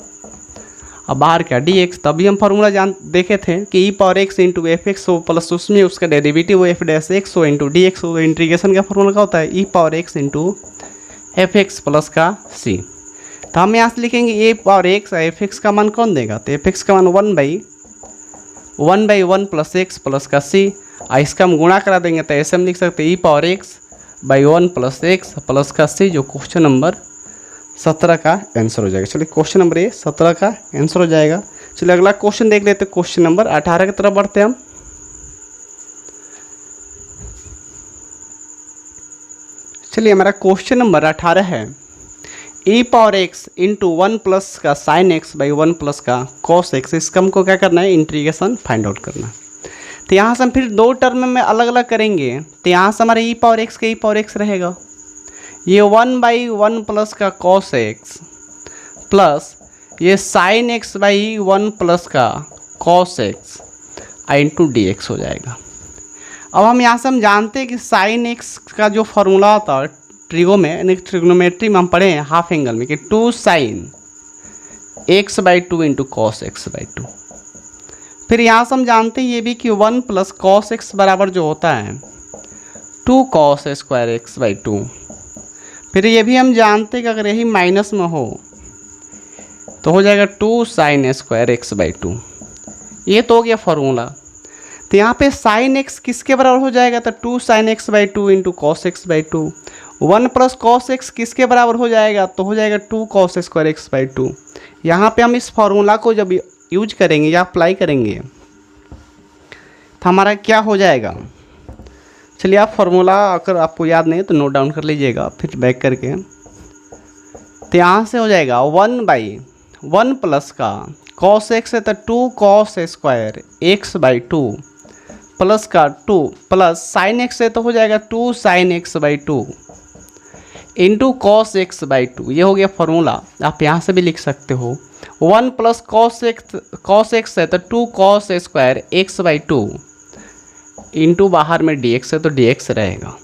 अब बाहर क्या डी एक्स। तभी हम फार्मूला देखे थे कि e power x into f x हो प्लस उसमें उसका डेरिवेटिव हो एफ डैश एक्स हो इंटू डी एक्स हो। इंटीग्रेशन का फार्मूला क्या होता है e power x into f x plus का सी। तो हम यहाँ से लिखेंगे a power x, f x का मान कौन देगा, तो एफ एक्स का मान 1/1 प्लस एक्स प्लस का सी, इसका हम गुणा करा देंगे तो ऐसे हम लिख सकते हैं e power x by 1 plus x plus का सी, जो क्वेश्चन नंबर 17 का आंसर हो जाएगा। चलिए क्वेश्चन नंबर ये 17 का आंसर हो जाएगा। चलिए अगला क्वेश्चन देख लेते हैं, क्वेश्चन नंबर 18 की तरफ बढ़ते हैं हम। चलिए हमारा क्वेश्चन नंबर 18 है e power x into 1 plus का साइन एक्स बाई 1 प्लस का कॉस एक्स, इसका हमको क्या करना है इंटीग्रेशन फाइंड आउट करना है। तो यहाँ से हम फिर दो टर्म में अलग अलग करेंगे, तो यहाँ से हमारे ई पावर एक्स का ई पावर एक्स रहेगा, ये 1/1 प्लस का कॉस एक्स प्लस ये साइन एक्स बाई 1 प्लस का cos x into D x हो जाएगा। अब हम यहाँ से हम जानते हैं कि साइन एक्स का जो फॉर्मूला होता है ट्रिग्नोमेट्री में हम पढ़े हैं हाफ एंगल में कि 2 sine x/2 into cos x/2। फिर यहाँ से हम जानते हैं ये भी कि 1 प्लस कॉस एक्स बराबर जो होता है 2 कॉस स्क्वायर x/2। फिर ये भी हम जानते हैं कि अगर यही माइनस में हो तो हो जाएगा 2 साइन स्क्वायर x/2। ये तो हो गया फॉर्मूला। तो यहाँ पे साइन एक्स किसके बराबर हो जाएगा, तो 2 sine x/2 into cos x/2। 1 plus cos X किसके बराबर हो जाएगा, तो हो जाएगा 2 कॉस स्क्वायर x/2। यहाँ पे हम इस फॉर्मूला को जब यूज करेंगे या अप्लाई करेंगे तो हमारा क्या हो जाएगा। चलिए आप फॉर्मूला अगर आपको याद नहीं तो नोट डाउन कर लीजिएगा फिर बैक करके। तो यहाँ से हो जाएगा 1/1 प्लस का कॉस एक्स है तो 2 कॉस स्क्वायर x/2 प्लस का 2 प्लस साइन एक्स है तो हो जाएगा 2 sine x/2 into cos x/2। ये हो गया फॉर्मूला। आप यहाँ से भी लिख सकते हो 1 प्लस कॉस एक्स है तो 2 कॉस स्क्वायर x/2 इंटू बाहर में dx है तो dx रहेगा।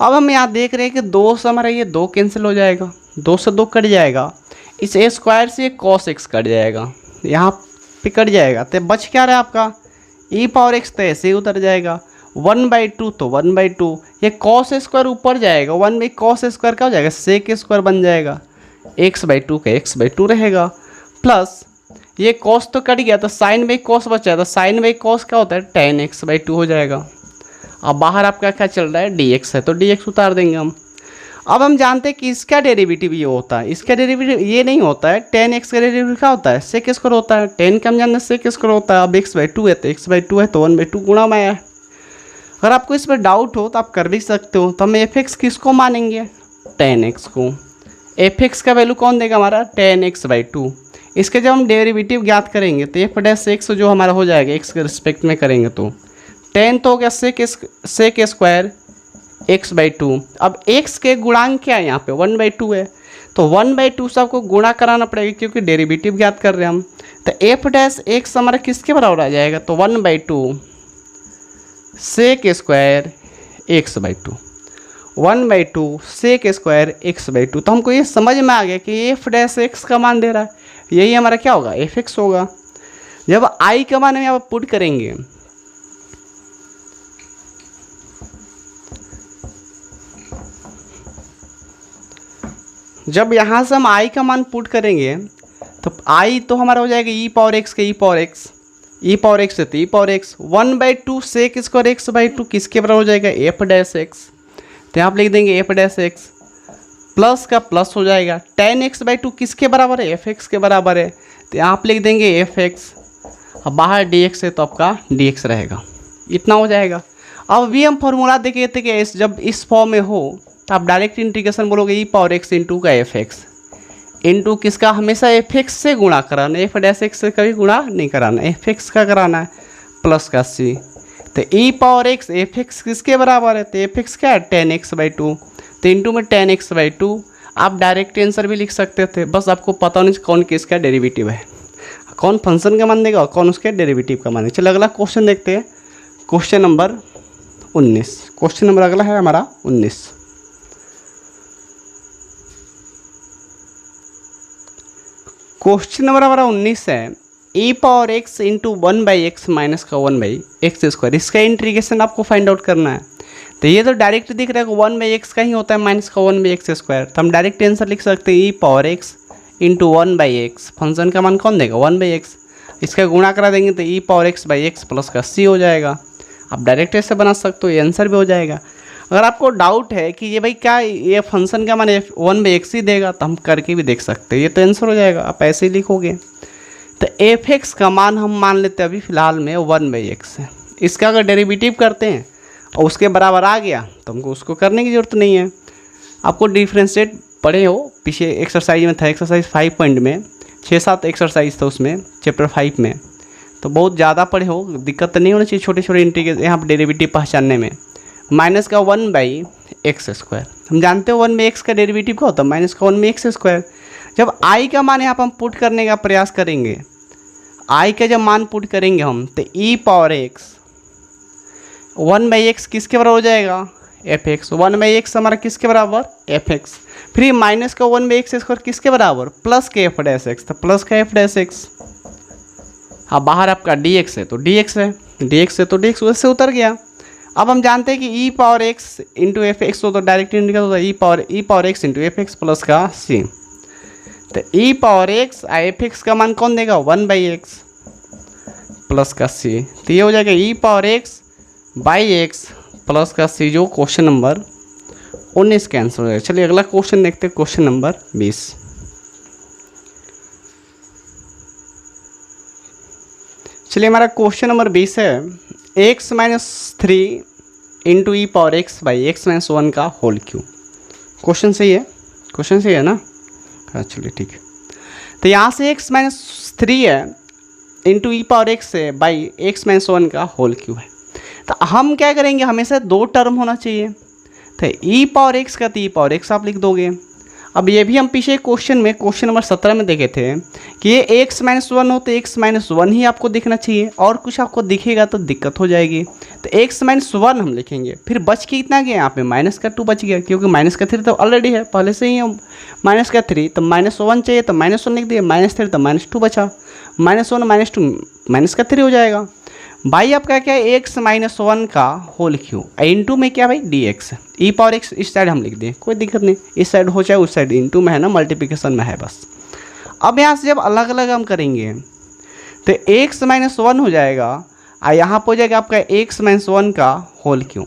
अब हम यहाँ देख रहे हैं कि 2 से हमारा ये 2 कैंसिल हो जाएगा, 2 से 2 कट जाएगा, इस a स्क्वायर से कॉस एक्स कट जाएगा, यहाँ पे कट जाएगा, तो बच क्या रहा है आपका ई पावर एक्स, तो ऐसे ही उतर जाएगा 1/2 तो 1/2, ये कॉस स्क्वायर ऊपर जाएगा, 1 में कॉस स्क्वायर क्या हो जाएगा सेक स्क्वायर बन जाएगा, x/2 का x/2 रहेगा, प्लस ये कॉस तो कट गया तो साइन बाई कॉस बचा, तो साइन बाई कॉस क्या होता है tan x/2 हो जाएगा। अब बाहर आपका क्या चल रहा है dx है तो dx उतार देंगे हम। अब हम जानते हैं कि इसका डेरिवेटिव ये होता है, इसका डेरिवेटिव ये नहीं होता है, tan x का डेरिवेटिव क्या होता है सेक स्क्वायर होता है, tan का हम जानते हैं सेक स्क्वायर होता है। अब x/2 है तो x/2 है तो 1/2 गुणा में आया। अगर आपको इस पर डाउट हो तो आप कर भी सकते हो। तो हम एफ एक्स किसको मानेंगे tan x को, एफ एक्स का वैल्यू कौन देगा हमारा tan x/2। इसके जब हम डेरिवेटिव ज्ञात करेंगे तो एफ डैश एक्स जो हमारा हो जाएगा एक्स के रिस्पेक्ट में करेंगे तो tan तो हो गया सेक स्क्वायर x/2। अब x के गुणांक क्या है यहाँ पे 1/2 है, तो 1/2 से आपको गुणा कराना पड़ेगा क्योंकि डेरिवेटिव ज्ञात कर रहे हैं हम। तो एफ डैश एक्स हमारा किसके बराबर आ जाएगा, तो 1/2 sec square x/2। 1/2 sec square x/2। तो हमको ये समझ में आ गया कि ये एफ डैश एक्स का मान दे रहा है, यही हमारा क्या होगा, एफ एक्स होगा। जब आई का मान हम यहाँ पर पुट करेंगे, जब यहाँ से हम आई का मान पुट करेंगे तो आई तो हमारा हो जाएगा ई पावर एक्स के e power x, e power x है तो e power x. 1/2 sec square x/2 किसके बराबर हो जाएगा, एफ डैश एक्स। तो यहाँ आप लिख देंगे एफ डैश एक्स, प्लस का प्लस हो जाएगा। tan x/2 किसके बराबर है, एफ एक्स के बराबर है। तो यहाँ आप लिख देंगे एफ एक्स, अब बाहर डी एक्स है तो आपका डी एक्स रहेगा, इतना हो जाएगा। अब भी हम फॉर्मूला देखे थे कि जब इस फॉर्म में हो तो आप डायरेक्ट इंटीग्रेशन बोलोगे ई पावर एक्स इंटू का एफ एक्स, इंटू किसका, हमेशा एफ एक्स से गुणा कराना, एफ डैश एक्स से कभी गुणा नहीं कराना, एफ एक्स का कराना है, प्लस का सी। तो e power x f x किसके बराबर है, तो एफ एक्स क्या है, tan x/2, तो इंटू में tan x/2। आप डायरेक्ट आंसर भी लिख सकते थे, बस आपको पता नहीं कौन किसका डेरिवेटिव है, कौन फंक्शन का मान देगा और कौन उसके डेरिवेटिव का मान देगा। चलो अगला क्वेश्चन देखते हैं, क्वेश्चन नंबर 19। क्वेश्चन नंबर अगला है हमारा 19। क्वेश्चन नंबर हमारा 19 है, e power x into 1/x minus का 1/x²। इसका इंटीग्रेशन आपको फाइंड आउट करना है। तो ये तो डायरेक्ट दिख रहा है 1/x का ही होता है माइनस का 1/x²। तो हम डायरेक्ट आंसर लिख सकते हैं e power x into 1/x, function का मान कौन देगा, 1/x। इसका गुणा करा देंगे तो ई पावर x/x प्लस का c हो जाएगा। आप डायरेक्ट ऐसे बना सकते हो, ये आंसर भी हो जाएगा। अगर आपको डाउट है कि ये भाई क्या ये फंक्शन का मान 1/x ही देगा, तो हम करके भी देख सकते हैं, ये तो आंसर हो जाएगा। आप ऐसे ही लिखोगे। तो एफ एक्स का मान हम मान लेते हैं अभी फ़िलहाल में 1/x है। इसका अगर डेरिवेटिव करते हैं और उसके बराबर आ गया तो हमको उसको करने की ज़रूरत नहीं है। आपको डिफ्रेंशिएट पढ़े हो, पीछे एक्सरसाइज में था, एक्सरसाइज 5 में 6-7 एक्सरसाइज था उसमें, चैप्टर 5 में, तो बहुत ज़्यादा पढ़े हो, दिक्कत नहीं होनी चाहिए छोटे छोटे इंटीग्रेशन यहाँ पर डेरिवेटिव पहचानने में। माइनस का 1/x², हम जानते हो 1/x का डेरिवेटिव क्या होता है, माइनस का 1/x²। जब आई का मान यहाँ पर हम पुट करने का प्रयास करेंगे, आई का जब मान पुट करेंगे हम, तो ई पावर एक्स 1/x किसके बराबर हो जाएगा, एफ एक्स। 1/x हमारा किसके बराबर, एफ एक्स। फिर माइनस का 1/x² किसके बराबर, प्लस के एफ डैश एक्स, तो प्लस का एफ डैश एक्स। हाँ बाहर आपका डी एक्स है तो डी एक्स है, डी एक्स है तो डी एक्स उससे उतर गया। अब हम जानते हैं कि e power x into f x हो तो डायरेक्ट इंटीग्रेट होता है e power x into f x plus का सी। तो e power x f x का मान कौन देगा, 1/x प्लस का सी। तो ये हो जाएगा e power x by x plus का सी, जो क्वेश्चन नंबर 19 का आंसर हो जाएगा। चलिए अगला क्वेश्चन देखते हैं, क्वेश्चन नंबर 20। चलिए हमारा क्वेश्चन नंबर 20 है, x-3 into e power x by x-1 का होल क्यूब। क्वेश्चन सही है, क्वेश्चन सही है ना, हाँ चलिए ठीक है। तो यहाँ से x-3 है इंटू ई पावर एक्स है बाई x-1 का होल क्यूब है। तो हम क्या करेंगे, हमेशा दो टर्म होना चाहिए। तो ई पावर एक्स का तो ई पावर एक्स आप लिख दोगे। अब ये भी हम पीछे क्वेश्चन में क्वेश्चन नंबर 17 में देखे थे कि ये x-1 हो तो x-1 ही आपको दिखना चाहिए, और कुछ आपको दिखेगा तो दिक्कत हो जाएगी। तो x-1 हम लिखेंगे, फिर बच के कितना गया यहाँ पे, माइनस का 2 बच गया, क्योंकि माइनस का 3 तो ऑलरेडी है पहले से ही, माइनस का 3 तो -1 चाहिए तो -1 लिख दिए, -3 तो -2 बचा, -1 -2 माइनस का 3 हो जाएगा। भाई आपका क्या है, x-1 का होल क्यूब इंटू में क्या भाई D x, e power x इस साइड हम लिख दें, कोई दिक्कत नहीं, इस साइड हो चाहे उस साइड, इंटू में है ना, मल्टीप्लिकेशन में है बस। अब यहाँ से जब अलग अलग हम करेंगे तो x-1 हो जाएगा, और यहाँ पर हो जाएगा आपका x-1 का होल क्यूब,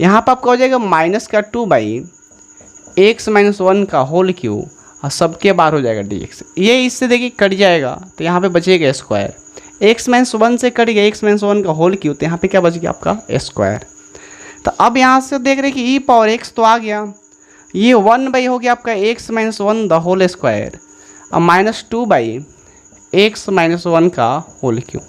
यहाँ पर आपका हो जाएगा माइनस का 2/x-1 का होल क्यूब, और सबके बाहर हो जाएगा डी एक्स। ये इससे देखिए कट जाएगा तो यहाँ पे बचेगा स्क्वायर, x-1 से कट गया x-1 का होल क्यूब, तो यहाँ पे क्या बच गया आपका स्क्वायर। तो अब यहाँ से देख रहे हैं कि ई पावर एक्स तो आ गया, ये 1/, हो गया आपका x-1 द होल स्क्वायर, और -2/x-1 का होल क्यूब।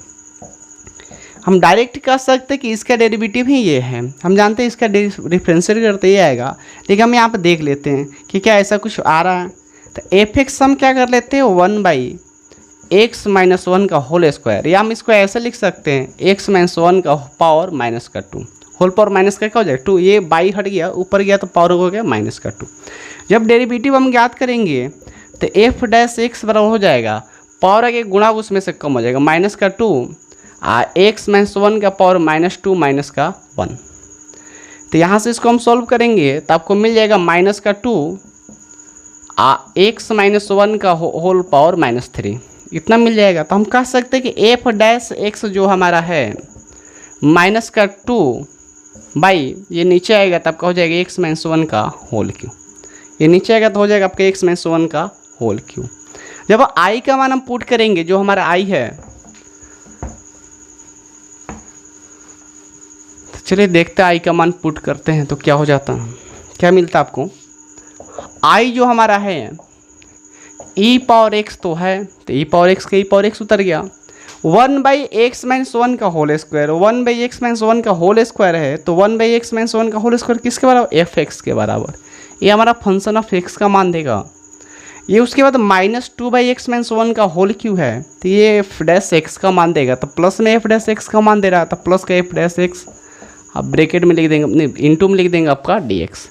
हम डायरेक्ट कर सकते हैं कि इसका डेरिवेटिव ही ये है, हम जानते हैं इसका डिफरेंशिएट करते ये आएगा, लेकिन हम यहाँ पे देख लेते हैं कि क्या ऐसा कुछ आ रहा है। तो एफ एक्स हम क्या कर लेते हैं, 1/x-1 का होल स्क्वायर, या हम इसको ऐसे लिख सकते हैं x-1 का पावर -2, होल पावर माइनस का क्या हो जाएगा 2, ये बाई हट गया, ऊपर गया तो पावर हो गया माइनस का 2। जब डेरिवेटिव हम ज्ञात करेंगे तो एफ डैश एक्स बराबर हो जाएगा पावर के गुणा उसमें से कम हो जाएगा माइनस का 2 एक्स माइनस 1 का पावर माइनस 2 माइनस का 1। तो यहाँ से इसको हम सॉल्व करेंगे तो आपको मिल जाएगा माइनस का 2 एक्स माइनस 1 का होल पावर माइनस 3, इतना मिल जाएगा। तो हम कह सकते हैं कि एफ डैश एक्स जो हमारा है माइनस का 2 बाई ये नीचे आएगा तो आपका हो जाएगा एक्स माइनस 1 का होल क्यू, ये नीचे आएगा तो हो जाएगा आपका एक्स माइनस 1 का होल क्यू। जब आई का मान हम पुट करेंगे जो हमारा आई है, तो चलिए देखते हैं आई का मान पुट करते हैं तो क्या हो जाता है, क्या मिलता है आपको। आई जो हमारा है ई पावर एक्स तो है, तो ई पावर एक्स का ई पावर एक्स उतर गया, 1 बाई एक्स माइनस 1 का whole square, 1 by x minus 1 का होल स्क्वायर है तो 1 बाई एक्स माइनस 1 का होल स्क्वायर किसके बराबर, एफ एक्स के बराबर। ये हमारा फंक्शन ऑफ एक्स का मान देगा। ये उसके बाद माइनस 2 बाई एक्स माइनस 1 का होल क्यू है तो ये एफ डैश एक्स का मान देगा, तो प्लस में एफ डैश एक्स का मान दे रहा है तो प्लस का एफ डैश एक्स, अब ब्रैकेट में लिख देंगे, नहीं इंटू में लिख देंगे आपका डी एक्स।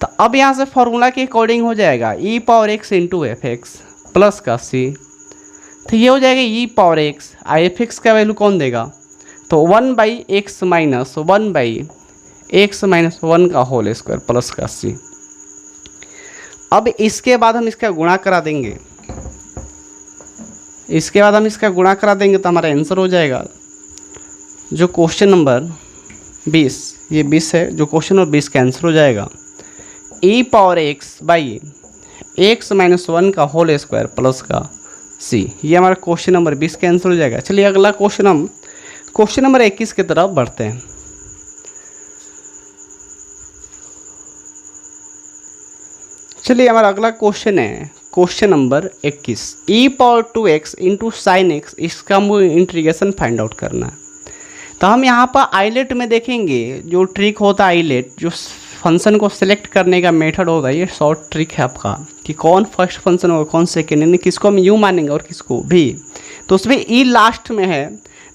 तो अब यहाँ से फॉर्मूला के अकॉर्डिंग हो जाएगा e power x into f x plus का सी, तो ये हो जाएगा e power x, f x का वैल्यू कौन देगा, तो 1 by x minus 1 by x minus 1 का होल स्क्वायर प्लस का सी। अब इसके बाद हम इसका गुणा करा देंगे, इसके बाद हम इसका गुणा करा देंगे तो हमारा आंसर हो जाएगा जो क्वेश्चन नंबर 20, ये 20 है, जो क्वेश्चन नंबर 20 का आंसर हो जाएगा e power x by x minus 1 का होल स्क्वायर प्लस का सी। ये हमारा क्वेश्चन नंबर 20 का आंसर हो जाएगा। चलिए अगला क्वेश्चन हम क्वेश्चन नंबर 21 की तरफ बढ़ते हैं। चलिए हमारा अगला क्वेश्चन है question number 21, e power 2x into sine x, इसका मुझे इंटीग्रेशन फाइंड आउट करना है। तो हम यहाँ पर आइलेट में देखेंगे जो ट्रिक होता है, आइलेट जो फंक्शन को सिलेक्ट करने का मेथड होता है, ये शॉर्ट ट्रिक है आपका कि कौन फर्स्ट फंक्शन होगा कौन सेकेंड, यानी किसको हम यू मानेंगे और किसको भी। तो उसमें ई लास्ट में है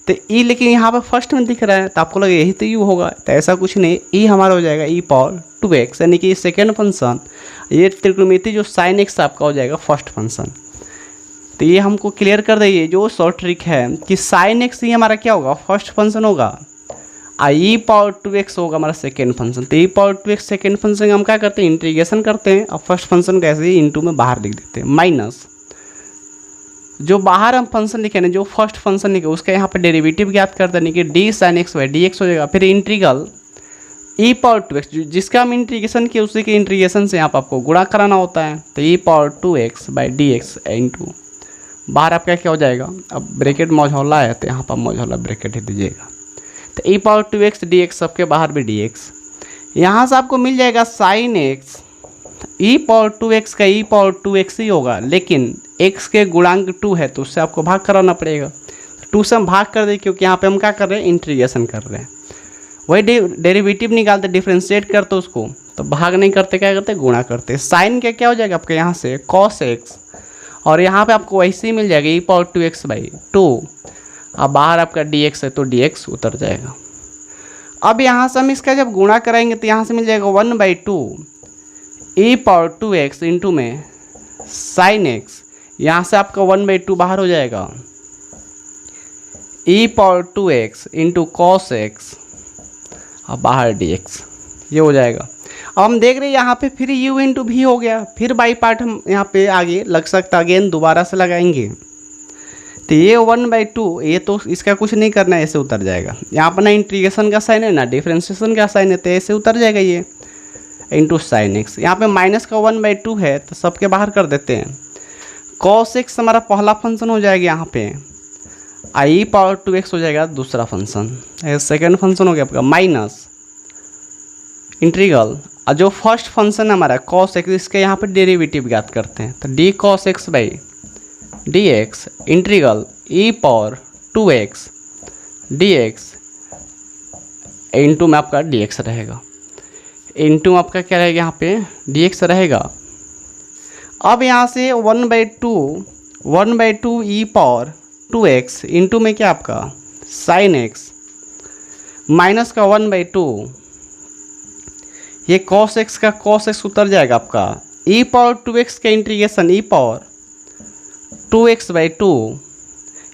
तो ई, लेकिन यहाँ पर फर्स्ट में दिख रहा है तो आपको लगे यही तो यू होगा, तो ऐसा कुछ नहीं, ई हमारा हो जाएगा ई पावर 2x, यानी कि सेकेंड फंक्शन, ये त्रिकोणमिति जो साइन एक्स आपका हो जाएगा फर्स्ट फंक्शन। तो ये हमको क्लियर कर दीजिए जो शॉर्ट ट्रिक है कि साइन एक्स ही हमारा क्या होगा फर्स्ट फंक्शन होगा, ई पावर 2x होगा हमारा सेकेंड फंक्शन। तो e power 2x second function हम क्या करते हैं इंटीग्रेशन करते हैं, और फर्स्ट फंक्शन को ऐसे ही इंटू में बाहर लिख देते हैं, माइनस जो बाहर हम फंक्शन लिखे ना जो फर्स्ट फंक्शन लिखे उसका यहाँ पर डेरिवेटिव ज्ञात करते हैं कि D sine x by D x हो जाएगा, फिर इंटीग्रल ई पावर 2x जिसका हम इंटीग्रेशन किए उसी के इंटीग्रेशन से यहाँ पर आपको गुणा कराना होता है, तो e power 2x by D x into बाहर आपका क्या हो जाएगा, अब ब्रैकेट मौजूला है तो यहाँ पर मौजूला ब्रैकेट ही दीजिएगा, तो e power 2x D x सबके बाहर भी डी एक्स, यहाँ से आपको मिल जाएगा sign x, e power 2x का ई पावर 2x ही होगा, लेकिन x के गुणांक 2 है तो उससे आपको भाग कराना पड़ेगा, 2 से हम भाग कर दें क्योंकि यहाँ पे हम क्या कर रहे हैं इंटीग्रेशन कर रहे हैं, वही डेरिवेटिव निकालते डिफ्रेंशिएट करते उसको, तो भाग नहीं करते क्या करते गुणा करते। साइन के क्या हो जाएगा आपके यहाँ से cos x, और यहाँ पे आपको वैसे ही मिल जाएगा ई पावर 2x बाई 2, अब बाहर आपका dx है तो dx उतर जाएगा। अब यहाँ से हम इसका जब गुणा कराएंगे तो यहाँ से मिल जाएगा 1/2 ई पावर 2x इंटू में साइन एक्स, यहाँ से आपका 1/2 बाहर हो जाएगा, e power 2x into cos x और बाहर dx, ये हो जाएगा। अब हम देख रहे हैं यहाँ पे फिर u इंटू भी हो गया, फिर बाई पार्ट हम यहाँ पे आगे लग सकता अगेन दोबारा से लगाएंगे, तो ये 1/2 ये तो इसका कुछ नहीं करना है, ऐसे उतर जाएगा। यहाँ पर ना इंटीग्रेशन का साइन है ना डिफ्रेंशिएशन का साइन है, तो ऐसे उतर जाएगा ये इंटू साइन एक्स। यहाँ पे माइनस का 1/2 है तो सबके बाहर कर देते हैं, कॉस एक्स हमारा पहला फंक्शन हो जाएगा यहाँ पे, आई पावर 2x हो जाएगा दूसरा फंक्शन, सेकेंड फंक्शन हो गया आपका, माइनस इंटीग्रल और जो फर्स्ट फंक्शन हमारा कॉस एक्स इसके यहाँ पे डेरिवेटिव ज्ञात करते हैं, तो D cos x by D x integral E power 2x dx into में आपका dx रहेगा, इंटू आपका क्या रहेगा यहाँ पे dx रहेगा। अब यहाँ से 1/2 ई पावर 2x इंटू में क्या आपका साइन एक्स माइनस का 1/2, ये cos x का cos x उतर जाएगा आपका, e पावर 2x का इंटीग्रेशन e पावर 2x/2,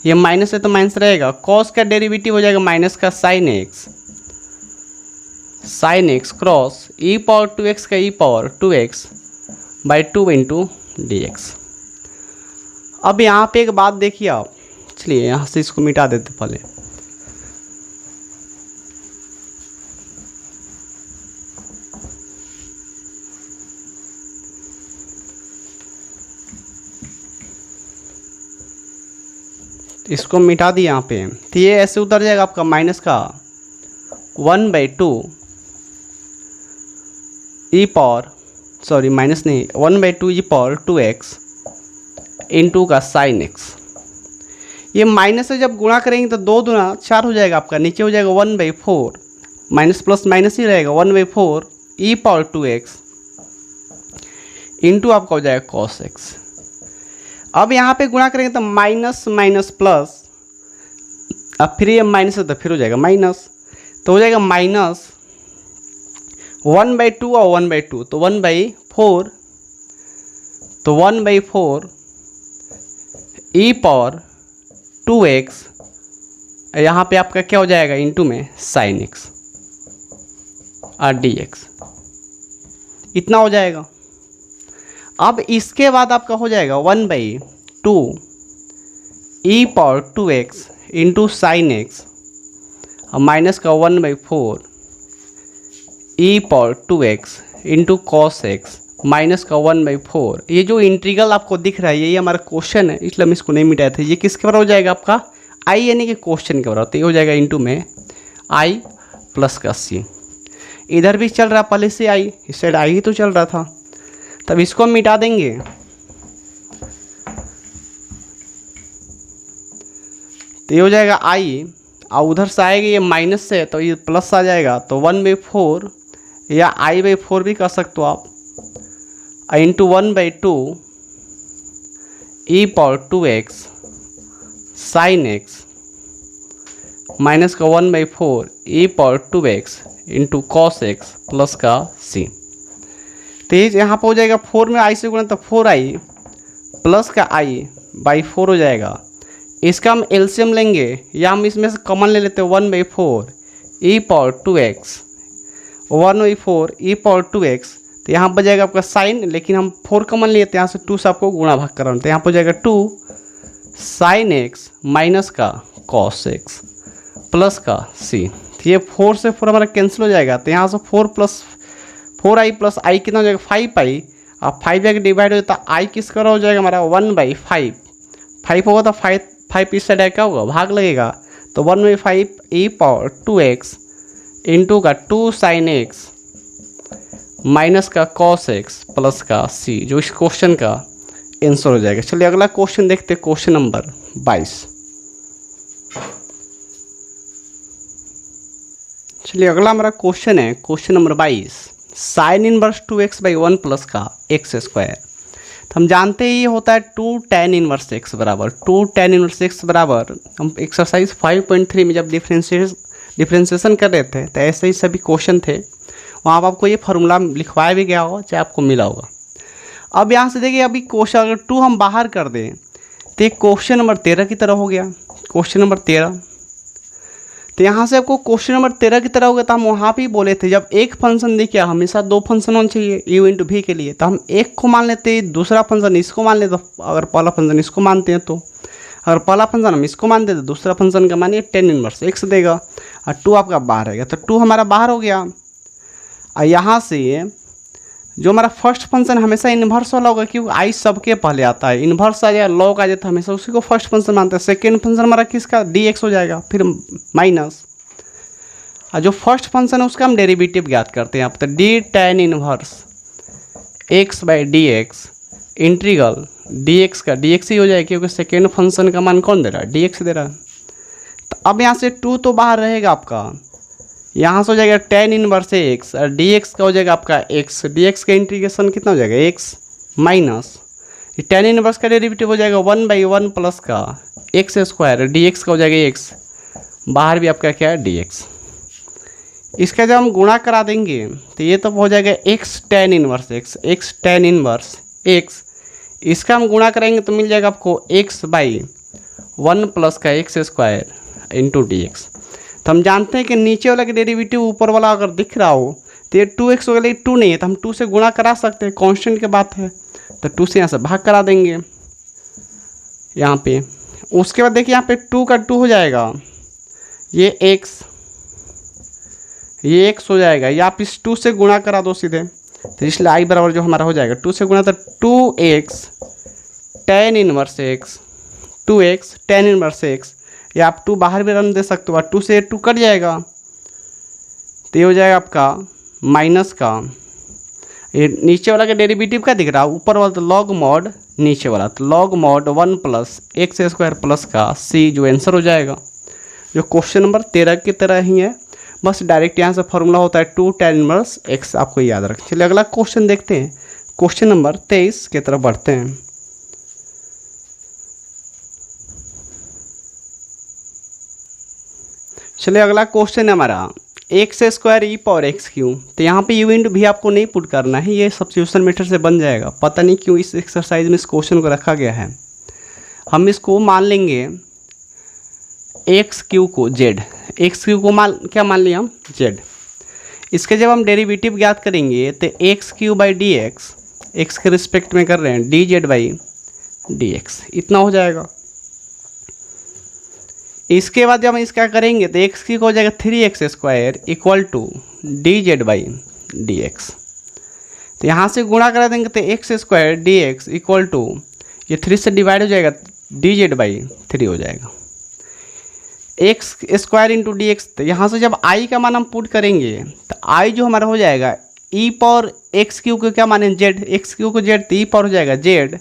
ये माइनस है तो माइनस रहेगा, cos का डेरिवेटिव हो जाएगा माइनस का sin x cross e power 2x का e power 2x/2 into dx। अब यहाँ पे एक बात देखिए आप, चलिए यहाँ से इसको मिटा देते पहले। इसको मिटा दिया यहाँ पे, तो ये ऐसे उतर जाएगा आपका माइनस का 1/2 ई पावर, सॉरी माइनस नहीं, 1/2 ई पावर 2x इंटू का sin x। ये माइनस से जब गुणा करेंगे तो 2 दूना 4 हो जाएगा आपका, नीचे हो जाएगा 1/4, माइनस प्लस माइनस ही रहेगा, 1/4 ई पावर 2x इंटू आपका हो जाएगा cos x। अब यहाँ पे गुणा करेंगे तो माइनस माइनस प्लस, अब फिर ये माइनस है तो फिर हो जाएगा माइनस, तो हो जाएगा माइनस 1/2 और 1/2, तो 1/4, तो 1/4 ई पावर 2x, यहाँ पे आपका क्या हो जाएगा इंटू में sin x और dx, इतना हो जाएगा। अब इसके बाद आपका हो जाएगा 1/2 e power 2x into sin x और माइनस का 1/4 e power 2x into cos x minus का 1/4। ये जो इंटीग्रल आपको दिख रहा है ये हमारा क्वेश्चन है, इसलिए हम इसको नहीं मिटाए थे। ये किसके बराबर हो जाएगा आपका i यानी कि क्वेश्चन के बराबर, तो ये हो जाएगा इंटू में i प्लस का c। इधर भी चल रहा पहले से i, इस साइड i ही तो चल रहा था, तब इसको हम मिटा देंगे, तो ये हो जाएगा i, और उधर से आएगा ये माइनस से तो ये प्लस आ जाएगा, तो 1/4 या i/4 भी कर सकते हो आप, into 1/2 e power 2x sin x minus का 1/4 e power 2x into cos x plus का c। तो यहाँ पर हो जाएगा 4 में i से गुणा तो 4i प्लस का i/4 हो जाएगा। इसका हम एलसीएम लेंगे या हम इसमें से कॉमन ले लेते हैं, 1/4 e power 2x 1/4 e power 2x, तो यहाँ पर जाएगा आपका साइन, लेकिन हम 4 कॉमन लेते हैं, यहाँ से 2 से आपको गुणा भाग कराना, तो यहाँ पर जाएगा 2 sin x माइनस का cos x प्लस का c। तो ये 4 से 4 हमारा कैंसिल हो जाएगा, तो यहाँ से 4 प्लस 4i प्लस i कितना हो जाएगा 5i, अब 5 जाके डिवाइड हो जाता है, i किसका हो जाएगा हमारा 1/5, 5 होगा तो 5 इस साइड क्या होगा भाग लगेगा, तो 1/5 ई पावर 2x इंटू का 2 sin x माइनस का cos x प्लस का c, जो इस क्वेश्चन का आंसर हो जाएगा। चलिए अगला क्वेश्चन देखते हैं, क्वेश्चन नंबर 22। चलिए अगला हमारा क्वेश्चन है question number 22, sine inverse 2x/1 plus का x²। तो हम जानते ही ये होता है 2 tan इनवर्स x बराबर 2 tan इनवर्स x बराबर, हम एक्सरसाइज 5.3 में जब डिफ्रेंशिएशन कर रहे थे तो ऐसे ही सभी क्वेश्चन थे, वहाँ पर आपको ये फार्मूला लिखवाया भी गया होगा चाहे आपको मिला होगा। अब यहाँ से देखिए, अभी क्वेश्चन अगर 2 हम बाहर कर दें तो एक क्वेश्चन नंबर 13 की तरह हो गया, क्वेश्चन नंबर 13। तो यहाँ से आपको क्वेश्चन नंबर 13 की तरह हो गया, तो हम वहाँ भी बोले थे जब एक फंक्शन देखिए हमेशा 2 फंक्शन होना चाहिए u इंटू v के लिए, तो हम एक को मान लेते हैं, दूसरा फंक्शन इसको मान लेते, तो अगर पहला फंक्शन इसको मानते हैं तो अगर पहला फंक्शन हम इसको मानते हैं तो दूसरा फंक्शन का मानिए tan इनवर्स x देगा, और 2 आपका बाहर रहेगा, तो 2 हमारा बाहर हो गया। और यहाँ से जो हमारा फर्स्ट फंक्शन हमेशा इन्वर्स वाला होगा, क्योंकि आई सबके पहले आता है, इन्वर्स आ जाए लॉग आ जाए तो हमेशा उसी को फर्स्ट फंक्शन मानते हैं। सेकेंड फंक्शन हमारा किसका dx हो जाएगा, फिर माइनस, और जो फर्स्ट फंक्शन है उसका हम डेरिवेटिव ज्ञात करते हैं यहाँ पर, तो D tan inverse x/dx integral dx का dx ही हो जाएगा, क्योंकि सेकेंड फंक्शन का मान कौन दे रहा है dx दे रहा है। तो अब यहाँ से 2 तो बाहर रहेगा आपका, यहाँ से हो जाएगा tan इनवर्स x और dx का हो जाएगा आपका x, dx का इंटीग्रेशन कितना हो जाएगा x माइनस tan इनवर्स का डेरिवेटिव हो जाएगा 1/1 प्लस का x² dx का हो जाएगा x, बाहर भी आपका क्या है dx। इसका जब हम गुणा करा देंगे तो ये तो हो जाएगा x tan inverse x, x tan inverse x। इसका हम गुणा करेंगे तो मिल जाएगा आपको x बाई 1 प्लस का x square into D x. तो हम जानते हैं कि नीचे वाला का डेरिवेटिव ऊपर वाला अगर दिख रहा हो तो ये 2x होगा, लेकिन 2 नहीं है तो हम 2 से गुणा करा सकते हैं, कांस्टेंट की बात है। तो 2 से यहाँ से भाग करा देंगे यहाँ पे। उसके बाद देखिए यहाँ पे 2 का 2 हो जाएगा, ये x हो जाएगा, या आप इस 2 से गुणा करा दो सीधे, तो इसलिए आई बराबर जो हमारा हो जाएगा 2 से गुणा तो 2x tan inverse x, 2x tan inverse x, या आप 2 बाहर भी रन दे सकते हो, 2 से 2 कट जाएगा तो ये हो जाएगा आपका माइनस का, ये नीचे वाला का डेरिवेटिव क्या दिख रहा है, ऊपर वाला तो लॉग मॉड, नीचे वाला तो log mod 1 plus x square plus का c, जो आंसर हो जाएगा जो क्वेश्चन नंबर 13 की तरह ही है। बस डायरेक्ट यहाँ से फॉर्मूला होता है 2 tan इनवर्स x, आपको याद रखें। चलिए अगला क्वेश्चन देखते हैं, क्वेश्चन नंबर 23 की तरफ बढ़ते हैं। चलिए अगला क्वेश्चन है हमारा एक्स स्क्वायर ई पावर एक्स क्यू। तो यहाँ पे यू इंटू भी आपको नहीं पुट करना है, ये सब्स्टिट्यूशन मेथड से बन जाएगा। पता नहीं क्यों इस एक्सरसाइज में इस क्वेश्चन को रखा गया है। हम इसको मान लेंगे एक्स क्यू को जेड, एक्स क्यू को क्या मान लिया हम जेड। इसके जब हम डेरिवेटिव ज्ञात करेंगे तो x Q by D X, x के रिस्पेक्ट में कर रहे हैं, D Z by D x, इतना हो जाएगा। इसके बाद जब हम इसका करेंगे तो एक्स की हो जाएगा 3x square equal to D Z by D x. तो यहाँ से गुणा करा देंगे तो X square D X equal to, ये 3 से डिवाइड हो जाएगा, डी जेड बाई 3 हो जाएगा, x square into D x. तो यहाँ से जब आई का मान हम पुट करेंगे तो आई जो हमारा हो जाएगा ई पावर एक्स क्यू को क्या माने जेड, एक्स क्यू को जेड, तो ई पावर हो जाएगा जेड।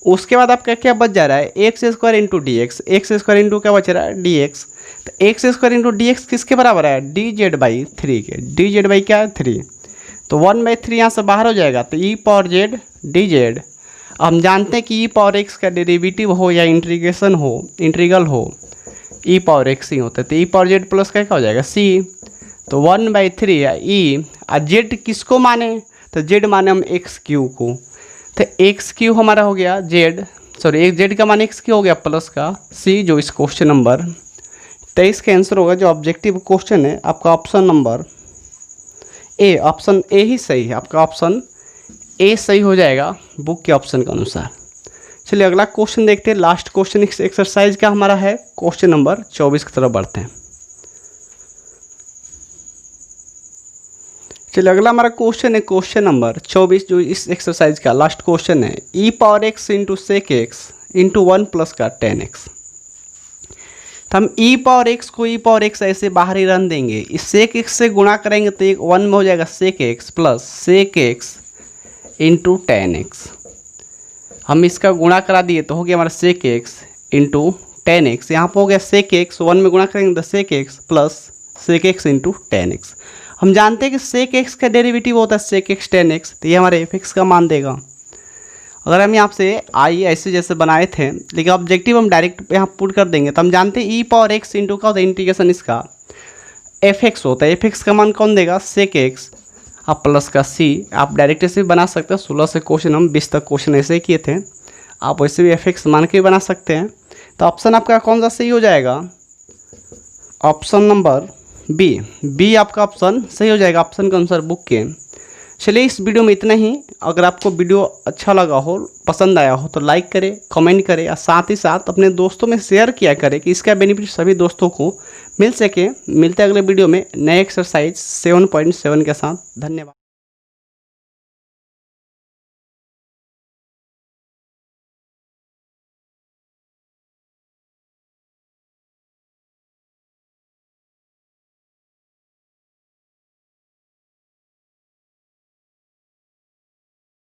उसके बाद आपका क्या बच जा रहा है x square into D X, x square into क्या बच रहा है डी एक्स। तो X square into D x किसके बराबर है डी जेड बाई 3 के, डी जेड बाई क्या है 3, तो 1/3 यहाँ से बाहर हो जाएगा, तो e power Z D Z. हम जानते हैं कि ई पावर एक्स का डेरिवेटिव हो या इंटीग्रेशन हो, इंटीग्रल हो, ई पावर एक्स ही होता है, तो ई पावर जेड प्लस का क्या हो जाएगा सी। तो 1/3 या ई, और जेड किसको माने, तो जेड माने हम एक्स क्यू को, तो एक्स क्यू हमारा हो गया जेड, सॉरी एक जेड का मान एक्स क्यू हो गया प्लस का सी, जो इस क्वेश्चन नंबर 23 का आंसर होगा। जो ऑब्जेक्टिव क्वेश्चन है आपका option number A, option A ही सही है, आपका ऑप्शन ए सही हो जाएगा बुक के ऑप्शन के अनुसार। चलिए अगला क्वेश्चन देखते हैं, लास्ट क्वेश्चन इस एक्सरसाइज का हमारा है, क्वेश्चन नंबर 24 की तरफ बढ़ते हैं। चलिए अगला हमारा क्वेश्चन है क्वेश्चन नंबर 24, जो इस एक्सरसाइज का लास्ट क्वेश्चन है, e power x into sec x into 1 plus का 10x। तो हम ई पावर एक्स को ई पावर एक्स ऐसे बाहर ही रन देंगे, इस सेक एक्स से गुणा करेंगे तो एक 1 में हो जाएगा sec X plus sec x into 10x। हम इसका गुणा करा दिए तो हो गया हमारा सेक एक्स इंटू 10x, यहाँ पर हो गया सेक एक्स, 1 में गुणा करेंगे तो sec X plus sec x into 10x। हम जानते हैं कि सेक एक्स का डेरिवेटिव होता है सेक एक्स 10x, तो ये हमारे एफ एक्स का मान देगा। अगर हम यहाँ से आई ऐसे जैसे बनाए थे, लेकिन ऑब्जेक्टिव हम डायरेक्ट यहाँ पुट कर देंगे, तो हम जानते हैं ई पावर एक्स इंटू का होता है इंटीग्रेशन इसका एफ एक्स होता है, एफ एक्स का मान कौन देगा सेक एक्स, आप प्लस का सी, आप डायरेक्ट ऐसे भी बना सकते हैं। 16 से क्वेश्चन हम 20 तक क्वेश्चन ऐसे ही किए थे, आप वैसे भी एफ एक्स मान के भी बना सकते हैं। तो ऑप्शन आपका कौन सा सही हो जाएगा, ऑप्शन नंबर बी, बी आपका ऑप्शन सही हो जाएगा ऑप्शन के अनुसार बुक के। चलिए इस वीडियो में इतना ही। अगर आपको वीडियो अच्छा लगा हो, पसंद आया हो तो लाइक करें, कमेंट करें, और साथ ही साथ अपने दोस्तों में शेयर किया करें कि इसका बेनिफिट सभी दोस्तों को मिल सके। मिलते हैं अगले वीडियो में नए एक्सरसाइज 7.7 के साथ। धन्यवाद।